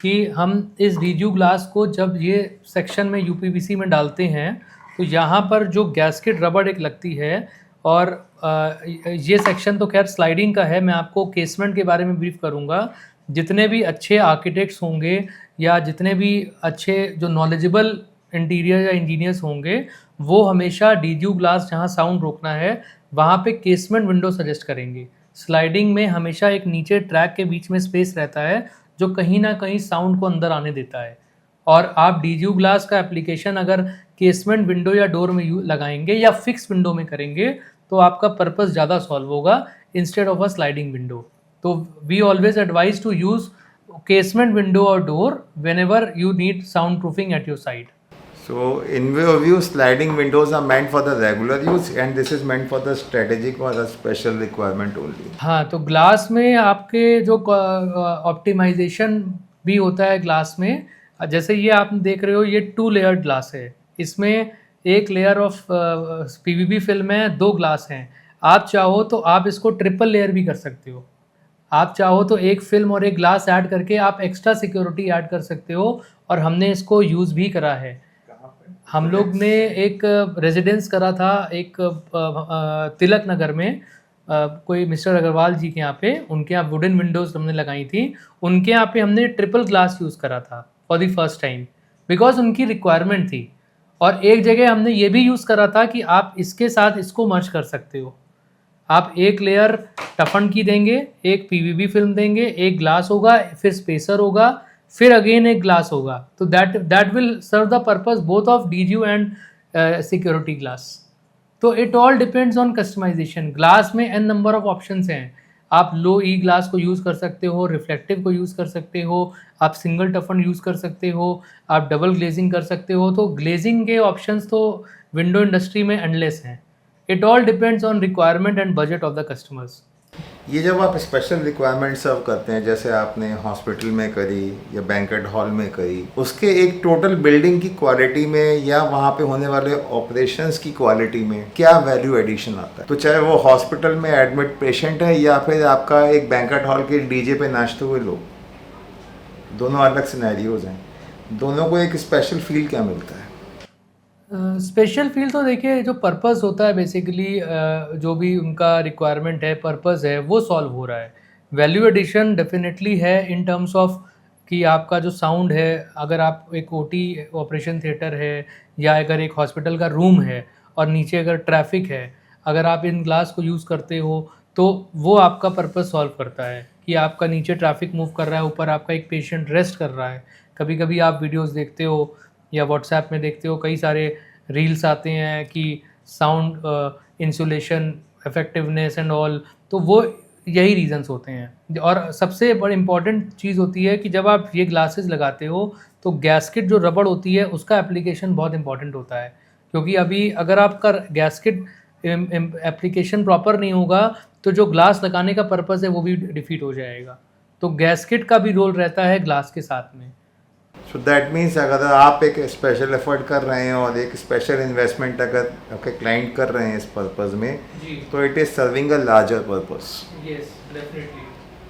कि हम इस डीजीयू ग्लास को जब ये सेक्शन में यूपीवीसी में डालते हैं, तो यहाँ पर जो गैस्केट रबड़ एक लगती है, और ये सेक्शन तो खैर स्लाइडिंग का है, मैं आपको केसमेंट के बारे में ब्रीफ करूँगा। जितने भी अच्छे आर्किटेक्ट्स होंगे या जितने भी अच्छे जो नॉलेजेबल इंटीरियर या इंजीनियर्स होंगे, वो हमेशा डीयू ग्लास जहाँ साउंड रोकना है वहाँ पे केसमेंट विंडो सजेस्ट करेंगे। स्लाइडिंग में हमेशा एक नीचे ट्रैक के बीच में स्पेस रहता है जो कहीं ना कहीं साउंड को अंदर आने देता है, और आप डीयू ग्लास का एप्लीकेशन अगर केसमेंट विंडो या डोर में लगाएंगे या फिक्स विंडो में करेंगे तो आपका पर्पस ज़्यादा सॉल्व होगा instead of a sliding window. तो we always advise to use casement window or door whenever you need soundproofing at your site. So in your view, sliding windows are meant for the regular use and this is meant for the strategic or the special requirement only. हाँ, तो glass में आपके जो optimisation भी होता है glass में, जैसे ये आप देख रहे हो ये 2 लेयर ग्लास है, इसमें एक लेयर ऑफ पीवीबी फिल्म है, 2 ग्लास हैं। आप चाहो तो आप इसको ट्रिपल लेयर भी कर सकते हो। आप चाहो तो एक फिल्म और एक ग्लास ऐड करके आप एक्स्ट्रा सिक्योरिटी ऐड कर सकते हो, और हमने इसको यूज़ भी करा है। हम लोग ने एक रेजिडेंस करा था एक तिलक नगर में, कोई मिस्टर अग्रवाल जी के यहाँ पे, उनके यहाँ वुडन विंडोज़ हमने लगाई थी। उनके यहाँ पे हमने ट्रिपल ग्लास यूज़ करा था for the first time, because उनकी रिक्वायरमेंट थी। और एक जगह हमने ये भी यूज़ करा था कि आप इसके साथ इसको मर्ज कर सकते हो। आप एक लेयर टफन की देंगे, एक पीवीबी फिल्म देंगे, एक ग्लास होगा, फिर स्पेसर होगा, फिर अगेन एक ग्लास होगा। तो that will serve the purpose both of DU and security glass. तो it all depends on customisation. Glass में n नंबर ऑफ ऑप्शंस हैं। आप लो ई ग्लास को यूज़ कर सकते हो, रिफ्लेक्टिव को यूज़ कर सकते हो, आप सिंगल टफन यूज़ कर सकते हो, आप डबल ग्लेजिंग कर सकते हो। तो ग्लेजिंग के ऑप्शंस तो विंडो इंडस्ट्री में एंडलेस हैं। It all depends on requirement and budget of the customers. ये जब आप स्पेशल रिक्वायरमेंट सर्व करते हैं, जैसे आपने हॉस्पिटल में करी या बैंकेट हॉल में करी, उसके एक टोटल बिल्डिंग की क्वालिटी में या वहाँ पे होने वाले ऑपरेशंस की क्वालिटी में क्या वैल्यू एडिशन आता है? तो चाहे वो हॉस्पिटल में एडमिट पेशेंट है या फिर आपका एक बैंकेट हॉल के डीजे पे नाचते हुए लोग, दोनों अलग सिनेरियोज हैं, दोनों को एक स्पेशल फील क्या मिलता है? स्पेशल फील तो देखिए, जो पर्पस होता है बेसिकली, जो भी उनका रिक्वायरमेंट है, पर्पस है, वो सॉल्व हो रहा है। वैल्यू एडिशन डेफिनेटली है इन टर्म्स ऑफ कि आपका जो साउंड है, अगर आप एक ओटी ऑपरेशन थिएटर है या अगर एक हॉस्पिटल का रूम है और नीचे अगर ट्रैफिक है, अगर आप इन ग्लास को यूज़ करते हो तो वो आपका पर्पस सॉल्व करता है कि आपका नीचे ट्रैफिक मूव कर रहा है, ऊपर आपका एक पेशेंट रेस्ट कर रहा है। कभी कभी आप वीडियोज़ देखते हो या व्हाट्सएप में देखते हो, कई सारे रील्स आते हैं कि sound insulation effectiveness and all, तो वो यही रीजंस होते हैं। और सबसे बड़ी इम्पॉर्टेंट चीज़ होती है कि जब आप ये ग्लासेस लगाते हो तो गैस्केट जो रबड़ होती है उसका एप्लीकेशन बहुत इंपॉर्टेंट होता है, क्योंकि अभी अगर आपका गैस्केट एप्लीकेशन प्रॉपर नहीं होगा तो जो ग्लास लगाने का पर्पस है वो भी डिफीट हो जाएगा। तो गैस्केट का भी रोल रहता है ग्लास के साथ में। सो दैट मीन्स अगर आप एक स्पेशल एफर्ट कर रहे हैं और एक स्पेशल इन्वेस्टमेंट अगर आपके क्लाइंट कर रहे हैं इस पर्पस में, तो it is serving a larger purpose,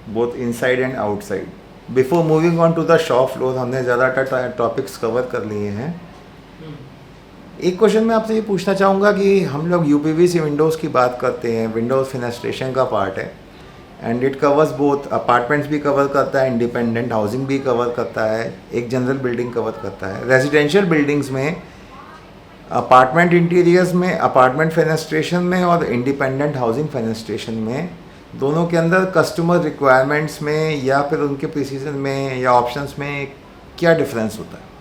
both inside and outside. Before moving on to the shop floor, हमने ज़्यादातर टॉपिक्स कवर कर लिए हैं। एक क्वेश्चन मैं आपसे ये पूछना चाहूँगा कि हम लोग यूपीवीसी विंडोज़ की बात करते हैं, विंडोज़ फेनेस्ट्रेशन का पार्ट है and it covers both, apartments भी कवर करता है, इंडिपेंडेंट हाउसिंग भी कवर करता है, एक जनरल बिल्डिंग कवर करता है। रेजिडेंशियल बिल्डिंग्स में अपार्टमेंट इंटीरियर्स में, अपार्टमेंट फेनेस्ट्रेशन में और इंडिपेंडेंट हाउसिंग फेनेस्ट्रेशन में, दोनों के अंदर कस्टमर रिक्वायरमेंट्स में या फिर उनके प्रिसीजन में या ऑप्शंस में क्या डिफरेंस होता है?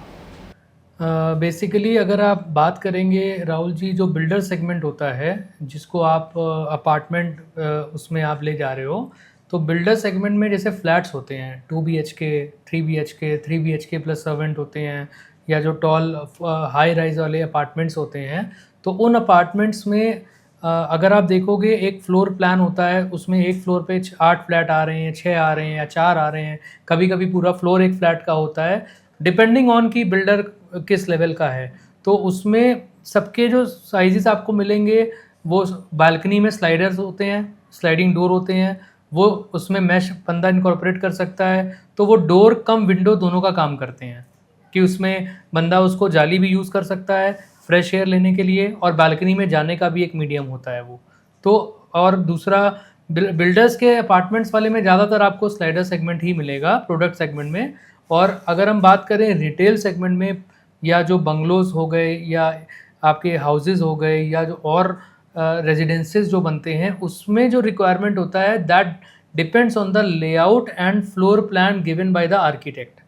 बेसिकली अगर आप बात करेंगे राहुल जी, जो बिल्डर सेगमेंट होता है जिसको आप अपार्टमेंट उसमें आप ले जा रहे हो, तो बिल्डर सेगमेंट में जैसे फ्लैट्स होते हैं 2 BHK, 3 BHK, 3 BHK plus servant होते हैं, या जो टॉल हाई राइज वाले अपार्टमेंट्स होते हैं, तो उन अपार्टमेंट्स में अगर आप देखोगे एक फ्लोर प्लान होता है, उसमें एक फ्लोर पे 8 फ्लैट आ रहे हैं, 6 आ रहे हैं या 4 आ रहे हैं, कभी कभी पूरा फ्लोर एक फ्लैट का होता है, डिपेंडिंग ऑन कि बिल्डर किस लेवल का है। तो उसमें सबके जो साइजेस आपको मिलेंगे वो बालकनी में स्लाइडर्स होते हैं, स्लाइडिंग डोर होते हैं, वो उसमें मैश बंदा इनकॉर्पोरेट कर सकता है। तो वो डोर कम विंडो दोनों का काम करते हैं कि उसमें बंदा उसको जाली भी यूज़ कर सकता है फ्रेश एयर लेने के लिए, और बालकनी में जाने का भी एक मीडियम होता है वो। तो और दूसरा बिल्डर्स के अपार्टमेंट्स वाले में ज़्यादातर आपको स्लाइडर सेगमेंट ही मिलेगा प्रोडक्ट सेगमेंट में। और अगर हम बात करें रिटेल सेगमेंट में, या जो बंगलोज हो गए या आपके हाउसेस हो गए या जो और रेजिडेंसेस जो बनते हैं, उसमें जो रिक्वायरमेंट होता है that depends on the layout and floor plan given by the architect.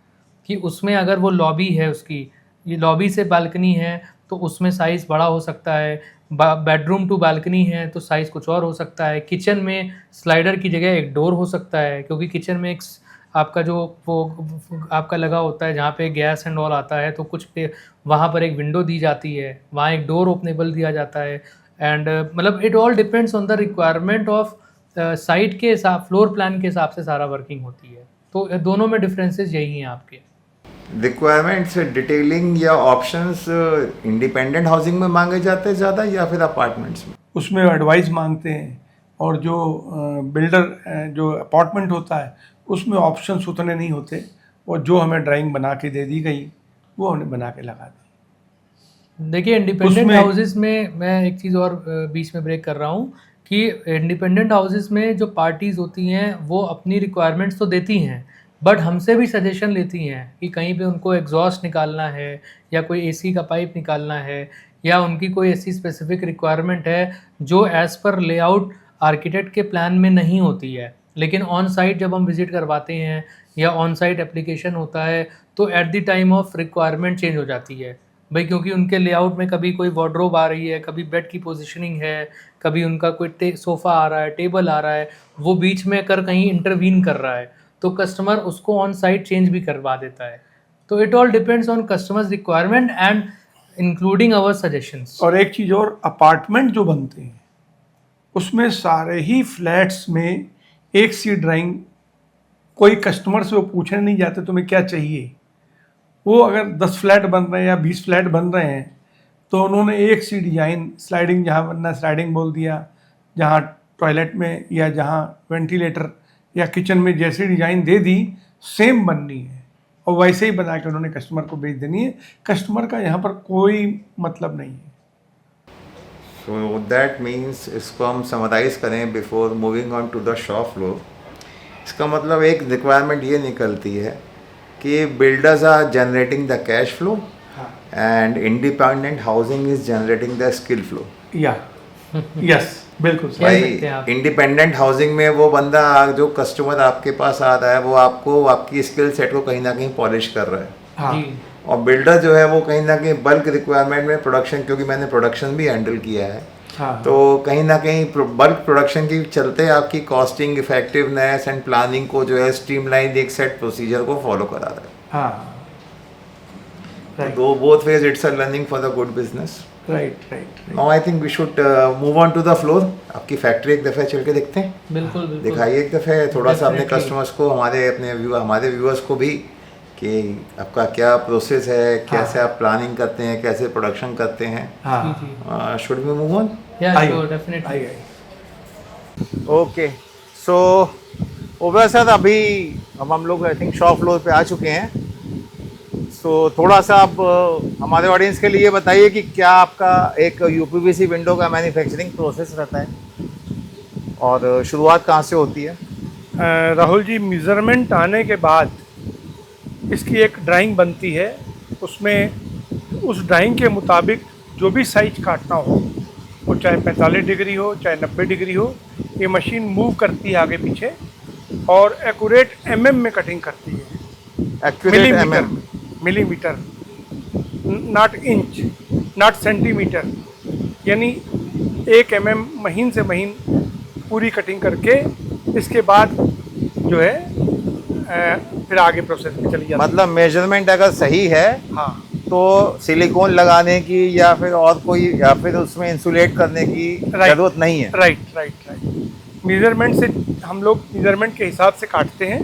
कि उसमें अगर वो लॉबी है, उसकी ये लॉबी से बालकनी है तो उसमें साइज़ बड़ा हो सकता है, बेडरूम टू बालकनी है तो साइज़ कुछ और हो सकता है, किचन में स्लाइडर की जगह एक डोर हो सकता है, क्योंकि किचन में एक आपका जो वो आपका लगा होता है जहाँ पे गैस एंड ऑल आता है, तो कुछ पे वहाँ पर एक विंडो दी जाती है, वहाँ एक डोर ओपनेबल दिया जाता है। एंड मतलब it all depends on the requirement of site के हिसाब, फ्लोर प्लान के हिसाब से सारा वर्किंग होती है। तो दोनों में डिफरेंसेस यही हैं आपके। रिक्वायरमेंट्स डिटेलिंग या ऑप्शंस इंडिपेंडेंट हाउसिंग में मांगे जाते हैं ज़्यादा या फिर अपार्टमेंट्स में? उसमें एडवाइस मांगते हैं, और जो बिल्डर जो अपार्टमेंट होता है उसमें ऑप्शंस उतने नहीं होते, और जो हमें ड्राइंग बना के दे दी गई वो हमने बना के लगा दी। देखिए इंडिपेंडेंट हाउसेस में मैं एक चीज़ और बीच में ब्रेक कर रहा हूँ कि इंडिपेंडेंट हाउसेस में जो पार्टीज़ होती हैं वो अपनी रिक्वायरमेंट्स तो देती हैं, बट हमसे भी सजेशन लेती हैं कि कहीं पे उनको एग्जॉस्ट निकालना है या कोई एसी का पाइप निकालना है, या उनकी कोई ऐसी स्पेसिफिक रिक्वायरमेंट है जो एज़ पर लेआउट आर्किटेक्ट के प्लान में नहीं होती है, लेकिन ऑन साइट जब हम विज़िट करवाते हैं या ऑन साइट एप्लीकेशन होता है तो at the time of requirement change हो जाती है भाई, क्योंकि उनके लेआउट में कभी कोई वार्डरोब आ रही है, कभी बेड की पोजीशनिंग है, कभी उनका कोई सोफ़ा आ रहा है, टेबल आ रहा है, वो बीच में कर कहीं इंटरवीन कर रहा है, तो कस्टमर उसको ऑन साइट चेंज भी करवा देता है। तो it all depends on customers requirement and including our suggestions. और एक चीज़ और, अपार्टमेंट जो बनते हैं उसमें सारे ही फ्लैट्स में एक सी ड्राइंग, कोई कस्टमर से वो पूछने नहीं जाते तुम्हें क्या चाहिए। वो अगर 10 फ्लैट बन रहे हैं या 20 फ्लैट बन रहे हैं तो उन्होंने एक सी डिज़ाइन, स्लाइडिंग जहाँ बनना स्लाइडिंग बोल दिया, जहाँ टॉयलेट में या जहाँ वेंटिलेटर या किचन में जैसी डिज़ाइन दे दी सेम बननी है, और वैसे ही बना के उन्होंने कस्टमर को भेज देनी है। कस्टमर का यहाँ पर कोई मतलब नहीं है। सो दैट मीन्स इसको हम समराइज करें before moving on to the shop floor. इसका मतलब एक रिक्वायरमेंट ये निकलती है कि builders are generating the cash flow and independent housing is generating the skill flow. या यस, बिल्कुल सही। भाई इंडिपेंडेंट हाउसिंग में वो बंदा जो कस्टमर आपके पास आ रहा है वो आपको आपकी स्किल सेट को कहीं ना कहीं पॉलिश कर रहा है। हाँ। और बिल्डर जो है वो कहीं ना कहीं बल्क रिक्वायरमेंट में प्रोडक्शन, क्योंकि मैंने प्रोडक्शन भी हैंडल किया है, हाँ। तो कहीं ना कहीं बल्क प्रोडक्शन के चलते आपकी कॉस्टिंग, इफेक्टिवनेस एंड प्लानिंग को जो है स्ट्रीमलाइन एक सेट प्रोसीजर को फॉलो करा रहा है। हाँ, तो both ways it's a learning for the good business. Right. Now I think we should move on to the floor. आपकी फैक्ट्री एक दफ़े चल के देखते हैं। बिल्कुल बिल्कुल दिखाइए एक दफ़े थोड़ा सा अपने Definitely. कस्टमर्स को, हमारे व्यूअर्स को भी, कि आपका क्या प्रोसेस है, कैसे आप प्लानिंग करते हैं, कैसे प्रोडक्शन करते हैं। हाँ, शुड वी मूव ऑन? या आइए, श्योर डेफिनेटली। आइए। ओके, सो ओवर सर अभी हम लोग आई थिंक शॉप फ्लोर पे आ चुके हैं। सो थोड़ा सा आप हमारे ऑडियंस के लिए बताइए कि क्या आपका एक यूपीवीसी विंडो का मैन्युफैक्चरिंग प्रोसेस रहता है और शुरुआत कहाँ से होती है? राहुल जी, मेज़रमेंट आने के बाद इसकी एक ड्राइंग बनती है, उसमें उस ड्राइंग के मुताबिक जो भी साइज काटना हो, वो चाहे 45 डिग्री हो चाहे 90 डिग्री हो, ये मशीन मूव करती है आगे पीछे और एक्यूरेट mm में कटिंग करती है। Accurate mm? Millimetre, not inch, not centimetre, यानी 1 mm महीन से महीन पूरी कटिंग करके इसके बाद जो है फिर आगे प्रोसेस में चली जाती है। मतलब मेजरमेंट अगर सही है, हाँ, तो सिलिकॉन लगाने की या फिर और कोई, या फिर उसमें इंसुलेट करने की जरूरत नहीं है। राइट। मेज़रमेंट से हम लोग मेज़रमेंट के हिसाब से काटते हैं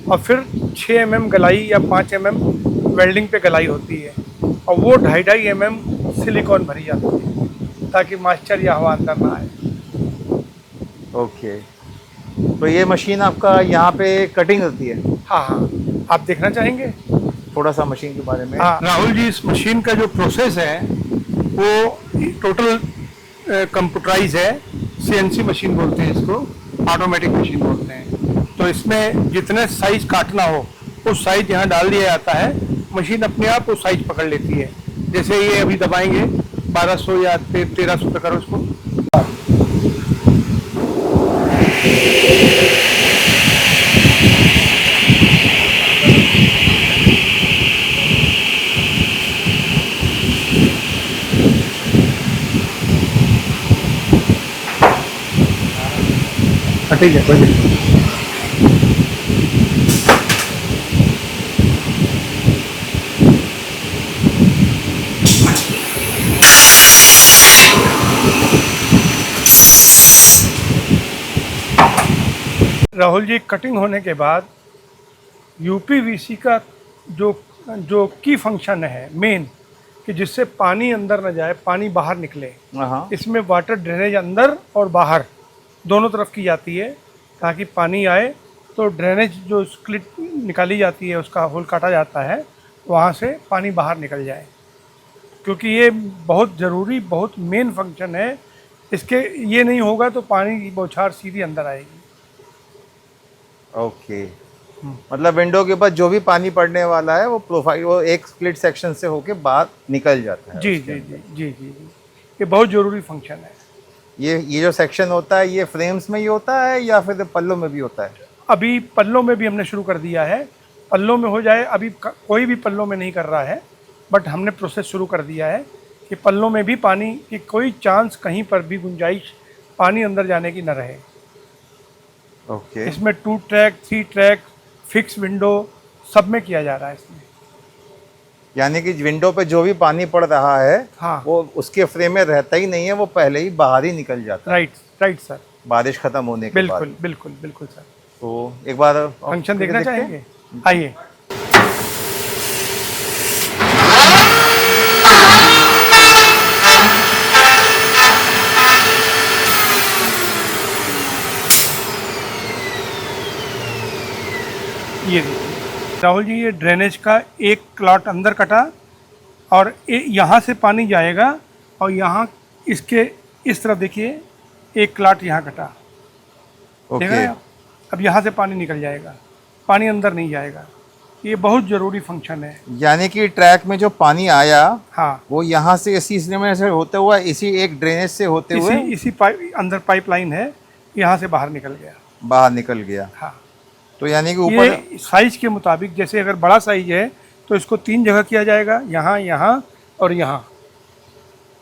और फिर 6 mm गलाई या 5 mm वेल्डिंग पे गलाई होती है और वो 2.5 mm सिलिकॉन भरी जाती है ताकि मॉइस्चर या हवा अंदर ना आए। ओके, तो ये मशीन आपका यहाँ पे कटिंग होती है? हाँ, आप देखना चाहेंगे थोड़ा सा मशीन के बारे में? हाँ राहुल जी, इस मशीन का जो प्रोसेस है वो टोटल कंप्यूटराइज है। सीएनसी मशीन बोलते हैं इसको, ऑटोमेटिक मशीन बोलते हैं। तो इसमें जितने साइज काटना हो उस साइज यहाँ डाल दिया जाता है, मशीन अपने आप वो साइज पकड़ लेती है। जैसे ये अभी दबाएंगे 1200 या 1300 तक करो उसको। ठीक है, कोई नहीं। राहुल जी, कटिंग होने के बाद यूपीवीसी का जो जो की फंक्शन है मेन, कि जिससे पानी अंदर न जाए, पानी बाहर निकले। हाँ, इसमें वाटर ड्रेनेज अंदर और बाहर दोनों तरफ की जाती है, ताकि पानी आए तो ड्रेनेज जो स्प्लिट निकाली जाती है, उसका होल काटा जाता है, वहाँ से पानी बाहर निकल जाए। क्योंकि ये बहुत ज़रूरी, बहुत मेन फंक्शन है। इसके ये नहीं होगा तो पानी की बौछार सीधी अंदर आएगी। ओके। मतलब विंडो के ऊपर जो भी पानी पड़ने वाला है वो प्रोफाइल, वो एक स्प्लिट सेक्शन से होके बाहर निकल जाता है। जी जी जी जी जी जी, ये बहुत ज़रूरी फंक्शन है। ये जो सेक्शन होता है, ये फ्रेम्स में ही होता है या फिर पल्लों में भी होता है? अभी पल्लों में भी हमने शुरू कर दिया है। पल्लों में हो जाए, अभी कोई भी पल्लों में नहीं कर रहा है, बट हमने प्रोसेस शुरू कर दिया है कि पल्लों में भी पानी की कोई चांस, कहीं पर भी गुंजाइश पानी अंदर जाने की न रहे। ओके। इसमें 2 ट्रैक, 3 ट्रैक, फिक्स विंडो, सब में किया जा रहा है इसमें। यानी कि विंडो पे जो भी पानी पड़ रहा है, हाँ, वो उसके फ्रेम में रहता ही नहीं है, वो पहले ही बाहर ही निकल जाता है। राइट राइट सर, बारिश खत्म होने के बाद। बिल्कुल बिल्कुल बिल्कुल सर। तो एक बार फंक्शन देखना देखते हैं? चाहेंगे? आइए। ये देखिए राहुल जी, ये ड्रेनेज का एक क्लॉट अंदर कटा और यहाँ से पानी जाएगा, और यहाँ इसके इस तरफ देखिए एक क्लॉट यहाँ कटा। ओके। देखा है आप? अब यहाँ से पानी निकल जाएगा, पानी अंदर नहीं जाएगा। ये बहुत ज़रूरी फंक्शन है। यानी कि ट्रैक में जो पानी आया, हाँ, वो यहाँ से इसी में से होते हुआ इसी एक ड्रेनेज से होते हुए इसी पाइप अंदर पाइपलाइन है, यहाँ से बाहर निकल गया। बाहर निकल गया। हाँ, तो यानी कि ऊपर ये साइज के मुताबिक, जैसे अगर बड़ा साइज है तो इसको 3 जगह किया जाएगा, यहाँ, यहाँ और यहाँ,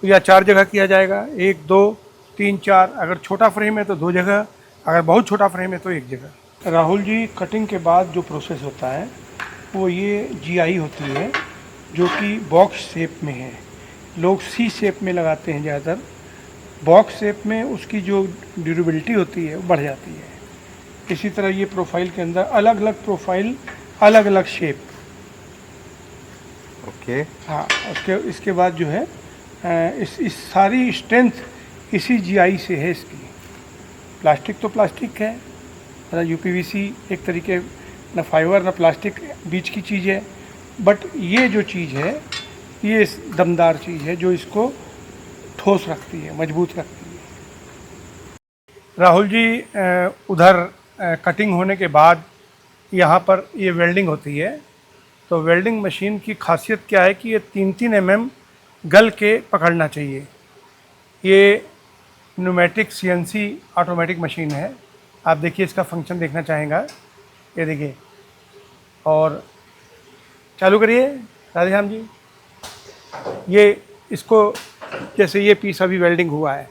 या 4 जगह किया जाएगा, 1 2 3 4। अगर छोटा फ्रेम है तो 2 जगह, अगर बहुत छोटा फ्रेम है तो 1 जगह। राहुल जी, कटिंग के बाद जो प्रोसेस होता है वो ये जीआई होती है, जो कि बॉक्स शेप में है। लोग सी शेप में लगाते हैं ज़्यादातर। बॉक्स शेप में उसकी जो ड्यूरेबिलिटी होती है वो बढ़ जाती है। इसी तरह ये प्रोफाइल के अंदर अलग अलग प्रोफाइल, अलग अलग शेप। ओके। हाँ, इसके बाद जो है इस सारी स्ट्रेंथ इसी जीआई से है इसकी। प्लास्टिक तो प्लास्टिक है, मतलब यूपीवीसी एक तरीके, न फाइबर न प्लास्टिक, बीच की चीज़ है। बट ये जो चीज़ है, ये दमदार चीज़ है जो इसको ठोस रखती है, मजबूत रखती है। राहुल जी, उधर कटिंग होने के बाद यहाँ पर ये वेल्डिंग होती है। तो वेल्डिंग मशीन की खासियत क्या है कि ये 3-3 mm गल के पकड़ना चाहिए। ये न्यूमेटिक सीएनसी ऑटोमेटिक मशीन है। आप देखिए, इसका फंक्शन देखना चाहेंगा, ये देखिए, और चालू करिए राधेश्याम जी। ये इसको, जैसे ये पीस अभी वेल्डिंग हुआ है,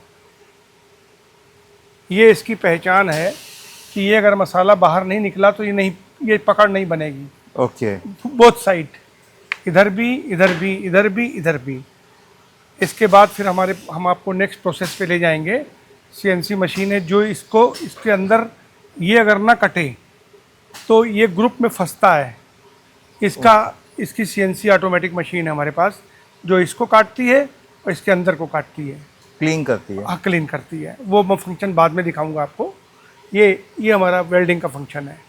ये इसकी पहचान है कि ये अगर मसाला बाहर नहीं निकला तो ये पकड़ नहीं बनेगी। ओके। बोथ साइड, इधर भी, इधर भी, इधर भी, इधर भी। इसके बाद फिर हम आपको नेक्स्ट प्रोसेस पे ले जाएंगे। सीएनसी मशीन है जो इसके अंदर ये अगर ना कटे तो ये ग्रुप में फंसता है। इसकी सीएनसी ऑटोमेटिक मशीन है हमारे पास, जो इसको काटती है और इसके अंदर को काटती है, क्लीन करती है। हाँ, क्लीन करती है। वो मैं फंक्शन बाद में दिखाऊंगा आपको। ये हमारा वेल्डिंग का फंक्शन है।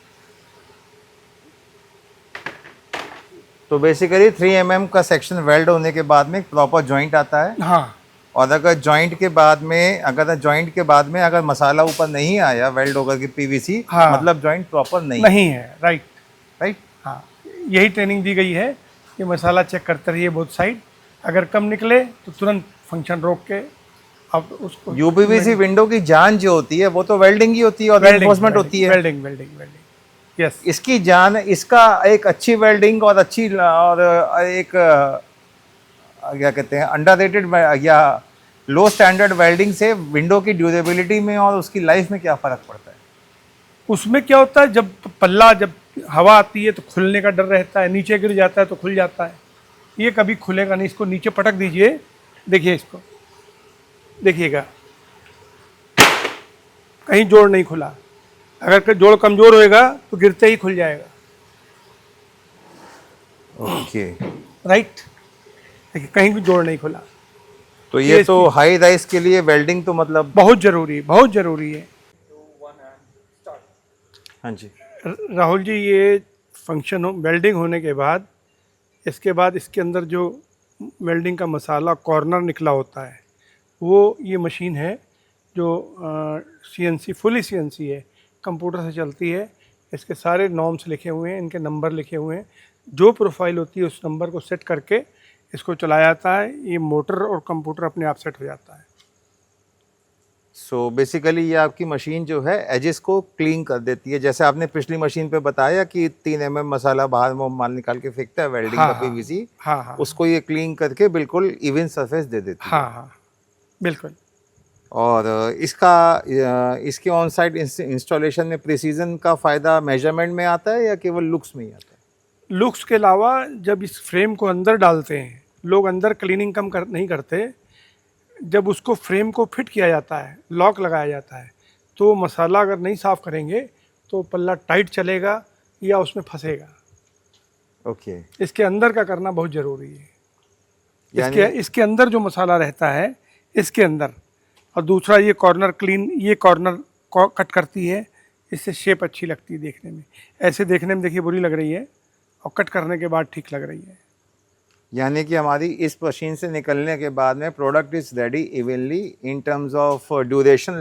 तो बेसिकली 3 mm का सेक्शन वेल्ड होने के बाद में एक प्रॉपर जॉइंट आता है, हाँ, और अगर जॉइंट के बाद में अगर मसाला ऊपर नहीं आया वेल्ड होकर के पीवीसी, हाँ। मतलब जॉइंट प्रॉपर नहीं नहीं है, राइट। राइट। हाँ, यही ट्रेनिंग दी गई है कि मसाला चेक करते रहिए बोथ साइड, अगर कम निकले तो तुरंत फंक्शन रोक के आप उसको यूपीवीसी विंडो की जान जो होती है वो तो वेल्डिंग ही होती है और रिइंफोर्समेंट होती है। Welding welding welding, yes. इसकी जान, इसका एक अच्छी वेल्डिंग और एक क्या कहते हैं अंडररेटेड या लो स्टैंडर्ड वेल्डिंग से विंडो की ड्यूरेबिलिटी में और उसकी लाइफ में क्या फ़र्क पड़ता है? उसमें क्या होता है, जब पल्ला, जब हवा आती है तो खुलने का डर रहता है, नीचे गिर जाता है तो खुल जाता है, ये कभी खुलेगा नहीं। इसको नीचे पटक दीजिए, देखिए इसको, देखिएगा कहीं जोड़ नहीं खुला। अगर जोड़ कमज़ोर होएगा तो गिरते ही खुल जाएगा, ओके। राइट। देखिए कहीं भी जोड़ नहीं खुला। तो ये तो हाई राइज के लिए वेल्डिंग तो मतलब बहुत ज़रूरी, बहुत ज़रूरी है। हाँ जी। राहुल जी, ये फंक्शन वेल्डिंग होने के बाद, इसके बाद इसके अंदर जो वेल्डिंग का मसाला कॉर्नर निकला होता है, वो ये मशीन है जो CNC, फुली CNC है, कंप्यूटर से चलती है। इसके सारे नॉर्म्स लिखे हुए हैं, इनके नंबर लिखे हुए हैं। जो प्रोफाइल होती है उस नंबर को सेट करके इसको चलाया जाता है। ये मोटर और कंप्यूटर अपने आप सेट हो जाता है। सो बेसिकली ये आपकी मशीन जो है एजेस को क्लीन कर देती है, जैसे आपने पिछली मशीन पे बताया कि 3 mm मसाला बाहर में माल निकाल के फेंकता है वेल्डिंग का पीवीसी, हाँ हाँ, उसको ये क्लीन करके बिल्कुल इवन सरफेस दे देती है। हाँ हाँ, बिल्कुल। और इसके ऑन साइट इंस्टॉलेशन में प्रिसीजन का फ़ायदा मेजरमेंट में आता है या केवल लुक्स में ही आता है? लुक्स के अलावा जब इस फ्रेम को अंदर डालते हैं, लोग अंदर क्लीनिंग नहीं करते, जब उसको फ्रेम को फिट किया जाता है, लॉक लगाया जाता है, तो मसाला अगर नहीं साफ़ करेंगे तो पल्ला टाइट चलेगा या उसमें फंसेगा। ओके। इसके अंदर का करना बहुत ज़रूरी है। यानी इसके अंदर जो मसाला रहता है, इसके अंदर, और दूसरा ये कॉर्नर क्लीन, ये कॉर्नर कट करती है, इससे शेप अच्छी लगती है देखने में। ऐसे देखने में देखिए बुरी लग रही है, और कट करने के बाद ठीक लग रही है। यानी कि हमारी इस मशीन से निकलने के बाद में product is ready evenly in terms of duration,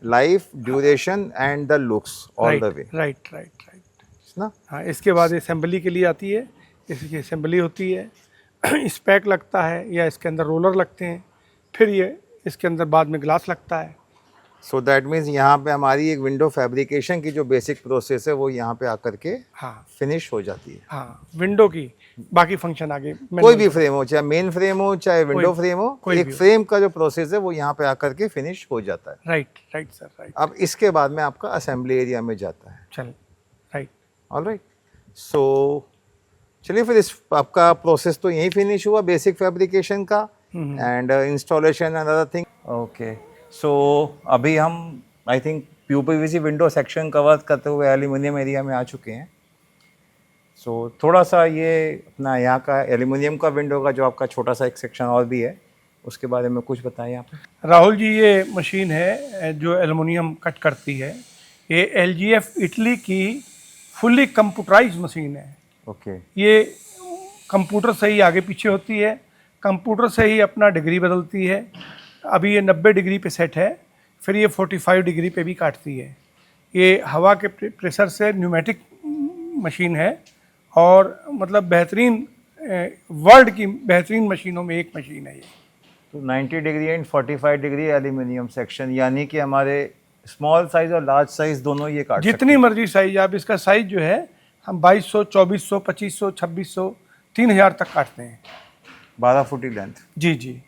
life duration and the looks all the way. Right ना? हाँ, इसके बाद असेंबली के लिए आती है, इसकी असेंबली होती है, स्पैक लगता है या इसके अंदर रोलर लगते हैं, फिर ये इसके अंदर बाद में ग्लास लगता है। सो दैट मीन्स यहाँ पे हमारी एक विंडो फैब्रिकेशन की जो बेसिक प्रोसेस है वो यहाँ पे आकर के हाँ फिनिश हो जाती है। हाँ, विंडो की बाकी फंक्शन आगे कोई भी फ्रेम हो, चाहे मेन फ्रेम हो चाहे विंडो फ्रेम हो, एक फ्रेम का जो प्रोसेस है वो यहाँ पे आकर के फिनिश हो जाता है। Right sir, right. अब इसके बाद में आपका असेंबली एरिया में जाता है। चल, राइट। ऑलराइट। सो चलिए फिर इस आपका प्रोसेस तो यहीं फिनिश हुआ बेसिक फैब्रिकेशन का and installation and other thing. Okay, so अभी हम I think UPVC window section cover करते हुए एल्यूमिनियम एरिया में आ चुके हैं। सो थोड़ा सा ये अपना यहाँ का एल्यूमिनियम का विंडो का जो आपका छोटा सा एक सेक्शन और भी है, उसके बारे में कुछ बताइए आप। राहुल जी, ये मशीन है जो एल्युमिनियम कट करती है। ये LGF इटली की फुल्ली कंप्यूटराइज मशीन है। ओके। ये कंप्यूटर से ही आगे पीछे होती है, कंप्यूटर से ही अपना डिग्री बदलती है। अभी ये 90 डिग्री पे सेट है, फिर ये 45 डिग्री पे भी काटती है। ये हवा के प्रेशर से न्यूमेटिक मशीन है और मतलब बेहतरीन, वर्ल्ड की बेहतरीन मशीनों में एक मशीन है ये। तो 90 degree and 45 degree aluminium section, यानी कि हमारे स्मॉल साइज और लार्ज साइज दोनों ये काट जितनी मर्जी साइज आप, इसका साइज जो है हम 2200, 2400, 2500, 2600, 3000 तक काटते हैं। 12 फुट की लेंथ। जी।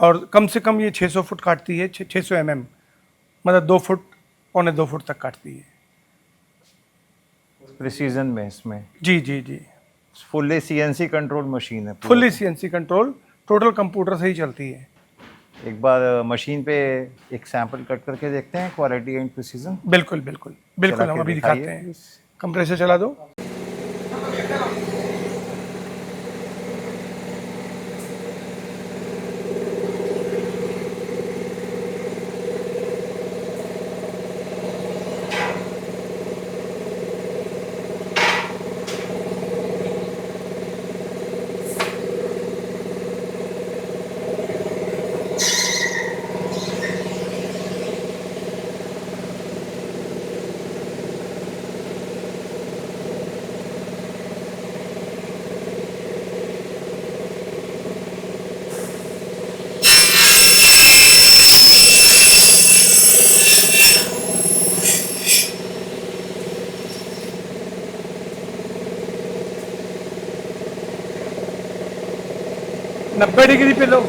और कम से कम ये 600 फुट काटती है, 600 mm, मतलब 2 फुट, 1.25 फुट तक काटती है प्रिसीजन में इसमें। जी। फुल्ली CNC कंट्रोल मशीन है। Fully CNC control, total computer से ही चलती है। एक बार मशीन पे एक सैंपल कट करके देखते हैं, क्वालिटी एंड प्रिसीजन। बिल्कुल हम अभी दिखाते हैं। कंप्रेसर चला दो। 90 डिग्री पे लो।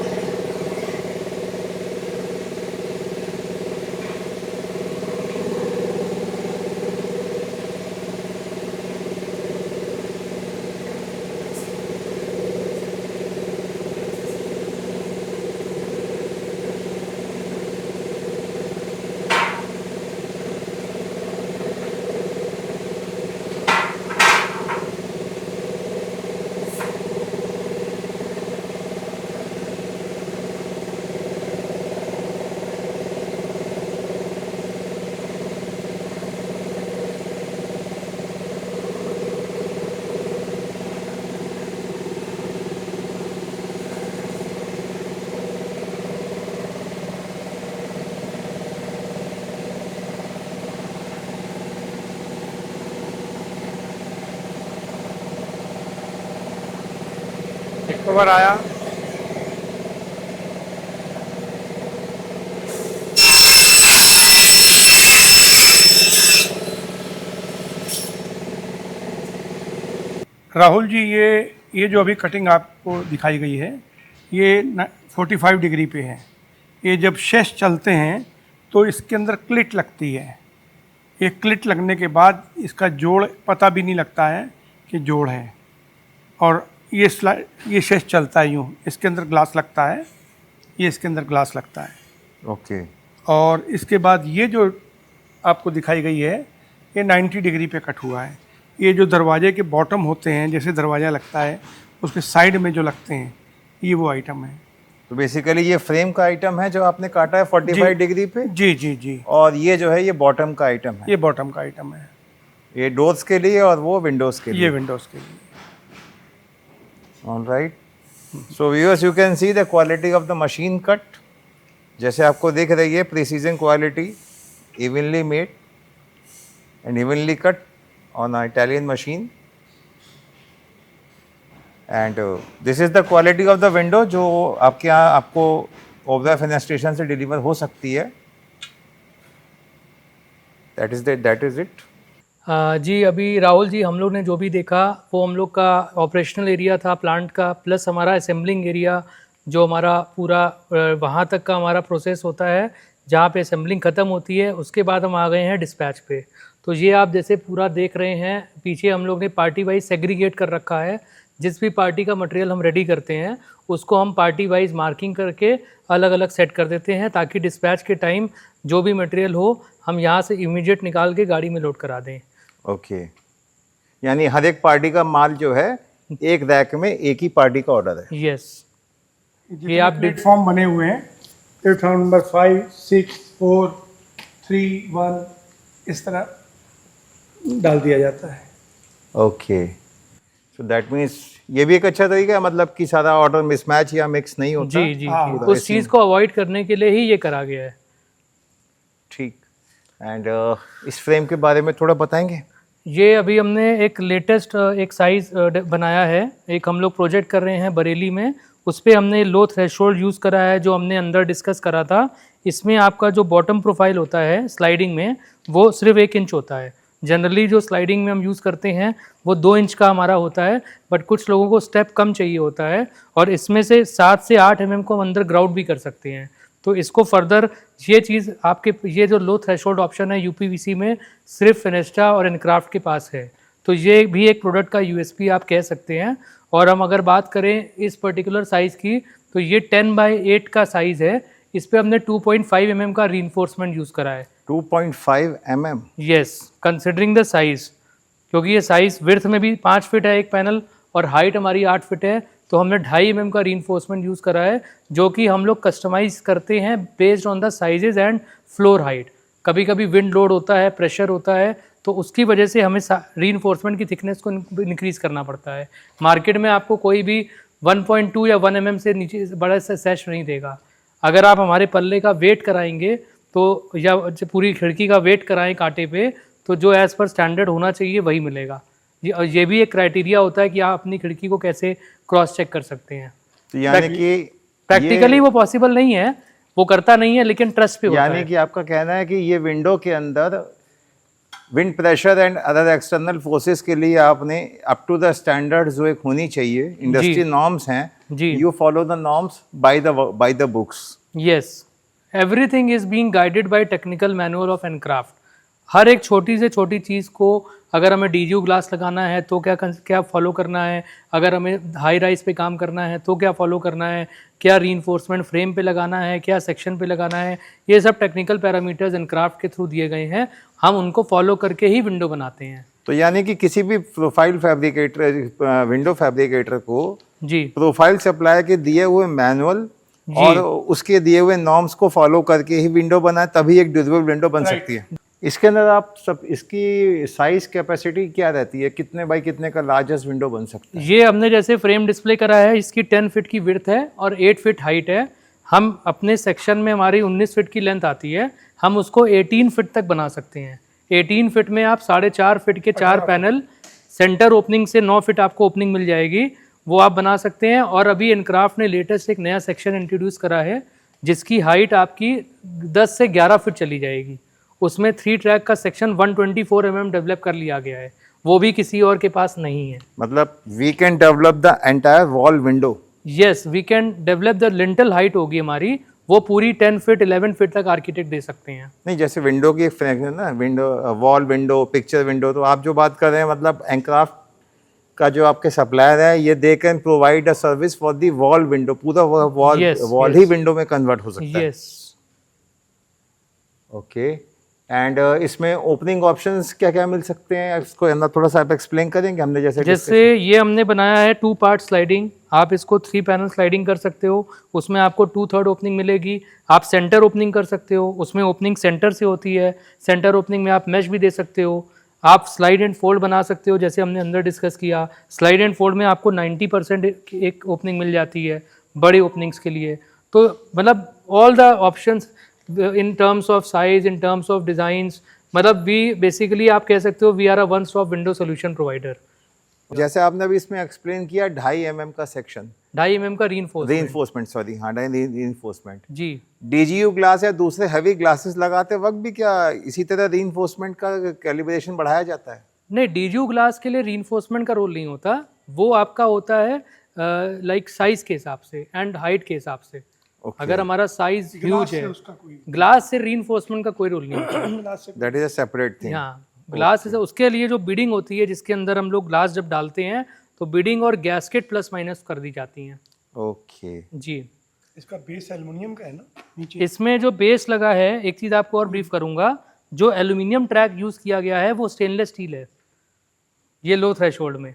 एक कवर आया, राहुल जी ये जो अभी कटिंग आपको दिखाई गई है ये 45 डिग्री पे है। ये जब शेष चलते हैं तो इसके अंदर क्लिट लगती है। ये क्लिट लगने के बाद इसका जोड़ पता भी नहीं लगता है कि जोड़ है, और ये शेष चलता है यूँ, इसके अंदर ग्लास लगता है, ये इसके अंदर ग्लास लगता है। ओके। और इसके बाद ये जो आपको दिखाई गई है ये 90 डिग्री पे कट हुआ है। ये जो दरवाजे के बॉटम होते हैं, जैसे दरवाज़ा लगता है उसके साइड में जो लगते हैं, ये वो आइटम है। तो बेसिकली ये फ्रेम का आइटम है जो आपने काटा है 45 डिग्री पे। जी जी जी, और ये जो है ये बॉटम का आइटम है। ये बॉटम का आइटम है। ये डोर्स के लिए और वो विंडोज के लिए। ये विंडोज़ के लिए। All right. So viewers, you can see the quality of the machine cut. जैसे आपको दिख रही है, precision quality, evenly made and evenly cut on an Italian machine, and this is the quality of the window जो आपके यहाँ आपको Obra fenestration से डिलीवर हो सकती है। that is it। जी, अभी राहुल जी हम लोग ने जो भी देखा वो हम लोग का ऑपरेशनल एरिया था प्लांट का, प्लस हमारा असेंबलिंग एरिया जो हमारा पूरा वहाँ तक का हमारा प्रोसेस होता है जहाँ पे असेंबलिंग ख़त्म होती है। उसके बाद हम आ गए हैं डिस्पैच पे। तो ये आप जैसे पूरा देख रहे हैं, पीछे हम लोग ने पार्टी वाइज सेग्रीगेट कर रखा है। जिस भी पार्टी का मटेरियल हम रेडी करते हैं उसको हम पार्टी वाइज मार्किंग करके अलग अलग सेट कर देते हैं, ताकि डिस्पैच के टाइम जो भी मटेरियल हो हम यहाँ से इमीडिएट निकाल के गाड़ी में लोड करा दें। ओके। यानी हर एक पार्टी का माल जो है एक रैक में एक ही पार्टी का ऑर्डर है। यस, ये आप प्लेटफॉर्म बने हुए हैं, प्लेटफॉर्म नंबर 5, 6, 4, 3, 1 इस तरह डाल दिया जाता है। ओके। सो दैट मीन्स ये भी एक अच्छा तरीका है, मतलब कि सारा ऑर्डर मिसमैच या मिक्स नहीं होता। जी जी, हाँ, जी। उस चीज़ को अवॉइड करने के लिए ही ये करा गया है। ठीक। एंड इस फ्रेम के बारे में थोड़ा बताएंगे? ये अभी हमने एक लेटेस्ट एक साइज़ बनाया है। एक हम लोग प्रोजेक्ट कर रहे हैं बरेली में, उस पर हमने लो थ्रेशोल्ड यूज़ करा है जो हमने अंदर डिस्कस करा था। इसमें आपका जो बॉटम प्रोफाइल होता है स्लाइडिंग में वो सिर्फ 1 इंच होता है। जनरली जो स्लाइडिंग में हम यूज़ करते हैं वो 2 इंच का हमारा होता है, बट कुछ लोगों को स्टेप कम चाहिए होता है और इसमें से 7 से 8 mm को हम अंदर ग्राउट भी कर सकते हैं। तो इसको फर्दर ये चीज़ आपके ये जो लो थ्रेशोल्ड ऑप्शन है यूपीवीसी में सिर्फ फिनेस्टा और इनक्राफ्ट के पास है। तो ये भी एक प्रोडक्ट का यूएसपी आप कह सकते हैं। और हम अगर बात करें इस पर्टिकुलर साइज़ की तो ये 10/8 का साइज़ है। इस पर हमने 2.5 mm का रीइंफोर्समेंट यूज़ करा है। 2.5 mm? Yes, considering the size, क्योंकि ये साइज़ विड्थ में भी 5 फीट है एक पैनल और हाइट हमारी 8 फीट है, तो हमने 2.5 mm का रीइंफोर्समेंट यूज़ करा है, जो कि हम लोग कस्टमाइज़ करते हैं based on the sizes and floor height. कभी कभी विंड लोड होता है, प्रेशर होता है, तो उसकी वजह से हमें रीइंफोर्समेंट की थिकनेस को इंक्रीज़ करना पड़ता है। मार्केट में आपको कोई भी 1.2 या 1 mm से नीचे बड़ा सा सैश नहीं देगा। अगर आप हमारे पल्ले का वेट कराएंगे तो या पूरी खिड़की का वेट कराएं कांटे पे, तो जो एज़ पर स्टैंडर्ड होना चाहिए वही मिलेगा। ये भी एक क्राइटेरिया होता है कि आप अपनी खिड़की को कैसे क्रॉस चेक कर सकते हैं। तो यानी कि प्रैक्टिकली वो पॉसिबल नहीं है, वो करता नहीं है, लेकिन ट्रस्ट पे होता है। यानी कि आपका कहना है कि ये विंडो के अंदर wind pressure and other external forces के लिए आपने अप टू द स्टैंडर्ड जो एक होनी चाहिए, इंडस्ट्री नॉर्म्स हैं, जी। You follow the norms by the books. Yes, everything is being guided by technical manual of Encraft. हर एक छोटी से छोटी चीज़ को, अगर हमें डीजीयू ग्लास लगाना है तो क्या फॉलो करना है, अगर हमें हाई राइज पे काम करना है तो क्या फॉलो करना है, क्या रीइंफोर्समेंट फ्रेम पे लगाना है, क्या सेक्शन पे लगाना है, ये सब टेक्निकल पैरामीटर्स एनक्राफ्ट के थ्रू दिए गए हैं। हम उनको फॉलो करके ही विंडो बनाते हैं। तो यानी कि किसी भी प्रोफाइल फैब्रिकेटर, विंडो फैब्रिकेटर को जी प्रोफाइल सप्लाई के दिए हुए मैनुअल और उसके दिए हुए नॉर्म्स को फॉलो करके ही विंडो बनाए, तभी एक ड्यूरेबल विंडो बन सकती है। इसके अंदर आप सब इसकी साइज कैपेसिटी क्या रहती है, कितने बाई कितने का लार्जेस्ट विंडो बन सकता है? ये हमने जैसे फ्रेम डिस्प्ले करा है, इसकी 10 फीट की विड्थ है और 8 फीट हाइट है। हम अपने सेक्शन में हमारी 19 फीट की लेंथ आती है, हम उसको 18 फीट तक बना सकते हैं। 18 फीट में आप 4.5 फीट के 4 पैनल, सेंटर ओपनिंग से 9 फीट आपको ओपनिंग मिल जाएगी, वो आप बना सकते हैं। और अभी एनक्राफ्ट ने लेटेस्ट एक नया सेक्शन इंट्रोड्यूस करा है जिसकी हाइट आपकी 10 से 11 फीट चली जाएगी। उसमें 3 ट्रैक का सेक्शन 124 mm डेवलप कर लिया गया है, वो भी किसी और के पास नहीं है। मतलब we can develop the entire wall window. Yes, we can develop the lintel height होगी हमारी, वो पूरी 10 फीट 11 फीट तक आर्किटेक्ट दे सकते हैं। नहीं, जैसे विंडो की ना, window wall window, picture window, तो आप जो बात कर रहे हैं मतलब एनक्राफ्ट का जो आपके सप्लायर है, ये they can provide a service for the wall window, पूरा वॉल ही विंडो में कन्वर्ट हो सकता है। Yes, okay. एंड इसमें ओपनिंग ऑप्शंस क्या क्या मिल सकते हैं, इसको अंदर थोड़ा सा आप एक्सप्लेन करेंगे? हमने जैसे ये हमने बनाया है 2 पार्ट स्लाइडिंग, आप इसको 3 पैनल स्लाइडिंग कर सकते हो, उसमें आपको 2/3 ओपनिंग मिलेगी। आप सेंटर ओपनिंग कर सकते हो, उसमें ओपनिंग सेंटर से होती है, सेंटर ओपनिंग में आप मैश भी दे सकते हो। आप स्लाइड एंड फोल्ड बना सकते हो, जैसे हमने अंदर डिस्कस किया। स्लाइड एंड फोल्ड में आपको 90% एक ओपनिंग मिल जाती है बड़े ओपनिंग्स के लिए। तो मतलब all the options in terms of size, in terms of designs, मतलब वी बेसिकली आप कह सकते हो we are a one stop window solution provider. जैसे आपने अभी इसमें एक्सप्लेन किया 2.5 mm का सेक्शन, 2.5 mm का रीइंफोर्समेंट, सॉरी, हाँ, रीइंफोर्समेंट जी। डीजीयू ग्लास या दूसरे हैवी ग्लासेस लगाते वक्त भी क्या इसी तरह रीइंफोर्समेंट का कैलिब्रेशन बढ़ाया जाता है? नहीं, डीजीयू ग्लास के लिए रीइंफोर्समेंट का रोल नहीं होता, वो आपका होता है लाइक साइज के हिसाब से एंड हाइट के हिसाब से। अगर हमारा साइज ह्यूज है, ग्लास से रीइंफोर्समेंट का कोई रोल नहीं होता। That is a separate thing. हाँ, ग्लास उसके लिए जो बीडिंग होती है, जिसके अंदर हम लोग ग्लास जब डालते हैं तो बीडिंग और गैस्केट प्लस माइनस कर दी जाती हैं। ओके जी। इसका बेस एल्युमिनियम का है ना नीचे? इसमें जो बेस लगा है, एक चीज़ आपको और ब्रीफ करूंगा, जो एल्यूमिनियम ट्रैक यूज किया गया है वो स्टेनलेस स्टील है, ये लो थ्रेशोल्ड में।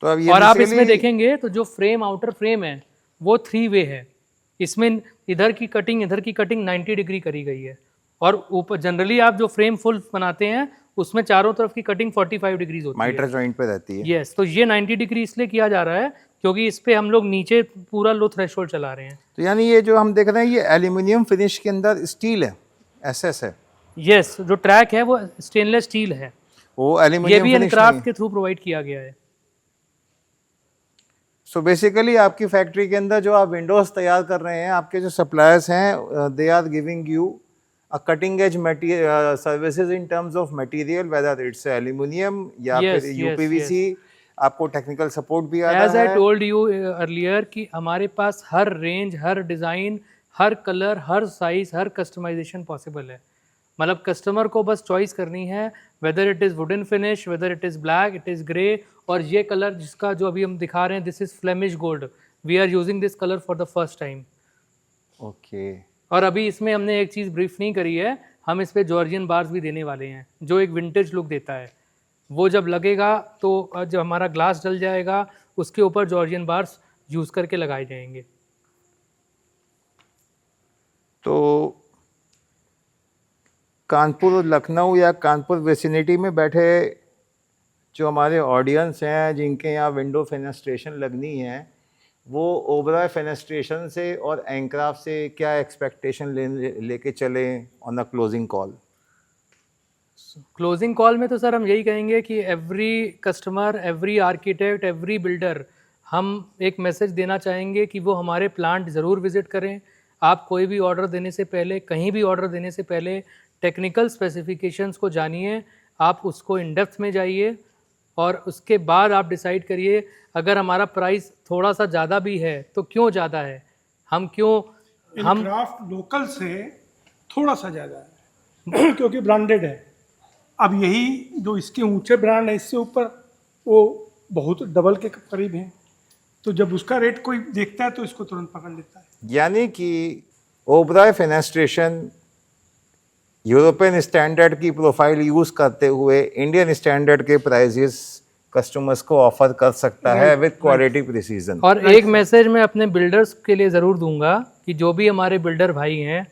तो अब ये और आप इसमें देखेंगे तो जो फ्रेम, आउटर फ्रेम है वो 3 वे है। इसमें इधर की कटिंग 90 डिग्री करी गई है, और ऊपर जनरली आप जो फ्रेम फुल बनाते हैं उसमें चारों तरफ की कटिंग 45 डिग्रीज होती है, माइटर जॉइंट पे रहती है। यस, तो ये 90 डिग्री इसलिए किया जा रहा है क्योंकि इस पे हम लोग नीचे पूरा लो थ्रेशोल्ड चला रहे हैं। तो यानी ये जो हम देख रहे हैं ये एल्यूमिनियम फिनिश के अंदर स्टील है, एसएस है। यस, जो ट्रैक है वो स्टेनलेस स्टील है, वो ये एल्यूमिनियम भी फिनिश एनक्राफ्ट के थ्रू प्रोवाइड किया गया है। सो बेसिकली आपकी फैक्ट्री के अंदर जो आप विंडोज तैयार कर रहे हैं, आपके जो सप्लायर्स हैं, they are giving you a cutting edge services in terms of material, whether it's aluminium या Yes, फिर yes, यूपीवीसी, आपको टेक्निकल सपोर्ट भी आ रहा एज आई है। टोल्ड यू अर्लियर कि हमारे पास हर रेंज, हर डिज़ाइन, हर कलर, हर साइज, हर कस्टमाइजेशन पॉसिबल है। मतलब कस्टमर को बस चॉइस करनी है, whether it is wooden finish, whether it is black, it is grey. और ये कलर जिसका जो अभी हम दिखा रहे हैं, this is Flemish gold, we are using this colour for the first time. Okay. और अभी इसमें हमने एक चीज़ ब्रीफ नहीं करी है, हम इस पे जॉर्जियन बार्स भी देने वाले हैं जो एक विंटेज लुक देता है। वो जब लगेगा तो जब हमारा ग्लास डल जाएगा उसके ऊपर जॉर्जियन बार्स यूज़ करके लगाए जाएंगे। तो कानपुर, लखनऊ या कानपुर विसिनिटी में बैठे जो हमारे ऑडियंस हैं जिनके यहाँ विंडो फेनेस्ट्रेशन लगनी है, वो ओबरॉय फेनेस्ट्रेशन से और एनक्राफ्ट से क्या एक्सपेक्टेशन लेके चले on the closing call? Closing call में तो सर हम यही कहेंगे कि every customer, every architect, every builder, हम एक मैसेज देना चाहेंगे कि वो हमारे प्लांट ज़रूर विज़िट करें। आप कोई भी ऑर्डर देने से पहले, कहीं भी ऑर्डर देने से पहले टेक्निकल स्पेसिफिकेशंस को जानिए, आप उसको इन डेप्थ में जाइए और उसके बाद आप डिसाइड करिए अगर हमारा प्राइस थोड़ा सा ज़्यादा भी है तो क्यों ज़्यादा है, हम क्राफ्ट लोकल से थोड़ा सा ज़्यादा है क्योंकि ब्रांडेड है। अब यही जो इसके ऊंचे ब्रांड है इससे ऊपर वो बहुत डबल के करीब हैं, तो जब उसका रेट कोई देखता है तो इसको तुरंत पकड़ लेता है। यानी कि ओबरॉय फेनेस्ट्रेशन यूरोपियन स्टैंडर्ड की प्रोफाइल यूज करते हुए इंडियन स्टैंडर्ड के प्राइसेस कस्टमर्स को ऑफर कर सकता है विद क्वालिटी प्रिसीजन। और एक मैसेज मैं अपने बिल्डर्स के लिए ज़रूर दूंगा कि जो भी हमारे बिल्डर भाई हैं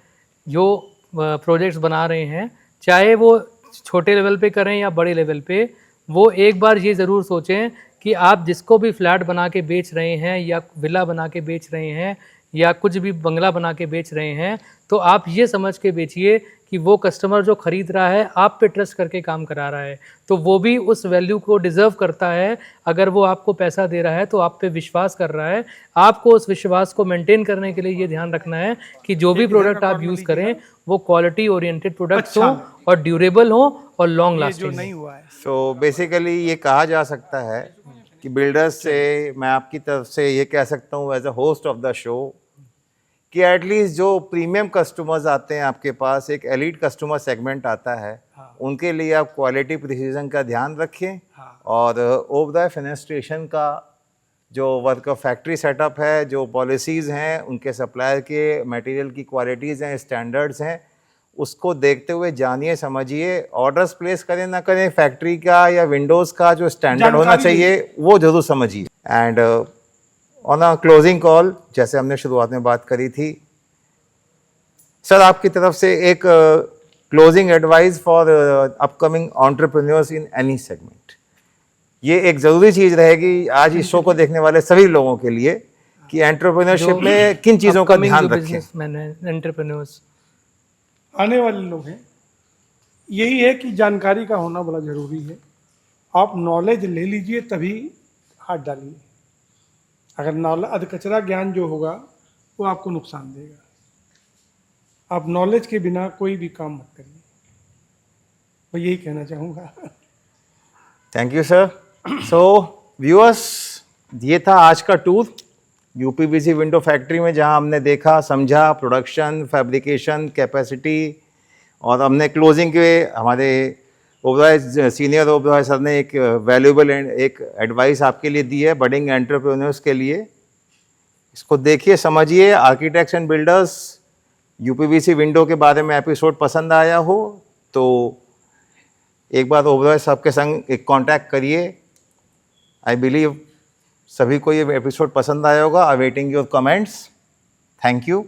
जो प्रोजेक्ट्स बना रहे हैं, चाहे वो छोटे लेवल पे करें या बड़े लेवल पे, वो एक बार ये ज़रूर सोचें कि आप जिसको भी फ्लैट बना के बेच रहे हैं या विला बना के बेच रहे हैं या कुछ भी बंगला बना के बेच रहे हैं, तो आप ये समझ के बेचिए कि वो कस्टमर जो ख़रीद रहा है आप पे ट्रस्ट करके काम करा रहा है, तो वो भी उस वैल्यू को डिज़र्व करता है। अगर वो आपको पैसा दे रहा है तो आप पे विश्वास कर रहा है। आपको उस विश्वास को मेंटेन करने के लिए ये ध्यान रखना है कि जो भी प्रोडक्ट आप यूज़ करें वो क्वालिटी ओरिएंटेड प्रोडक्ट्स हों और ड्यूरेबल हों और लॉन्ग लास्टिंग नहीं हुआ है। सो बेसिकली ये कहा जा सकता है कि बिल्डर्स से मैं आपकी तरफ से ये कह सकता हूँ as a host of the show कि एटलीस्ट जो प्रीमियम कस्टमर्स आते हैं आपके पास, एक एलीट कस्टमर सेगमेंट आता है, उनके लिए आप क्वालिटी प्रिसीजन का ध्यान रखें। और ओबरॉय फेनेस्ट्रेशन का जो वर्क फैक्ट्री सेटअप है, जो पॉलिसीज़ हैं, उनके सप्लायर के मटेरियल की क्वालिटीज़ हैं, स्टैंडर्ड्स हैं, उसको देखते हुए जानिए, समझिए, ऑर्डर्स प्लेस करें ना करें, फैक्ट्री का या विंडोज़ का जो स्टैंडर्ड होना चाहिए वो ज़रूर समझिए। And on a closing call, जैसे हमने शुरुआत में बात करी थी, सर आपकी तरफ से एक closing advice for upcoming entrepreneurs in any segment, ये एक ज़रूरी चीज़ रहेगी आज इस शो को देखने वाले सभी लोगों के लिए कि एंटरप्रेन्योरशिप में किन चीज़ों का ध्यान रखें। एंटरप्रेन्योर्स आने वाले लोग हैं, यही है कि जानकारी का होना बड़ा ज़रूरी है। आप नॉलेज ले लीजिए तभी हाथ डालिए। अगर नॉलेज अधकचरा ज्ञान जो होगा वो आपको नुकसान देगा। आप नॉलेज के बिना कोई भी काम मत करिए, मैं यही कहना चाहूँगा। Thank you sir. So viewers, ये था आज का टूर यूपीवीसी विंडो फैक्ट्री में, जहां हमने देखा, समझा प्रोडक्शन, फैब्रिकेशन, कैपेसिटी, और हमने क्लोजिंग के हमारे ओबरॉय सीनियर ओबरॉय सर ने एक वैल्यूएबल एक एडवाइस आपके लिए दी है बडिंग एंटरप्रेन्योर्स के लिए। इसको देखिए, समझिए। Architects and builders, UPVC window के बारे में एपिसोड पसंद आया हो तो एक बार ओबरॉय साहब के संग एक कांटेक्ट करिए। आई बिलीव सभी को ये एपिसोड पसंद आया होगा। आई waiting your comments. Thank you.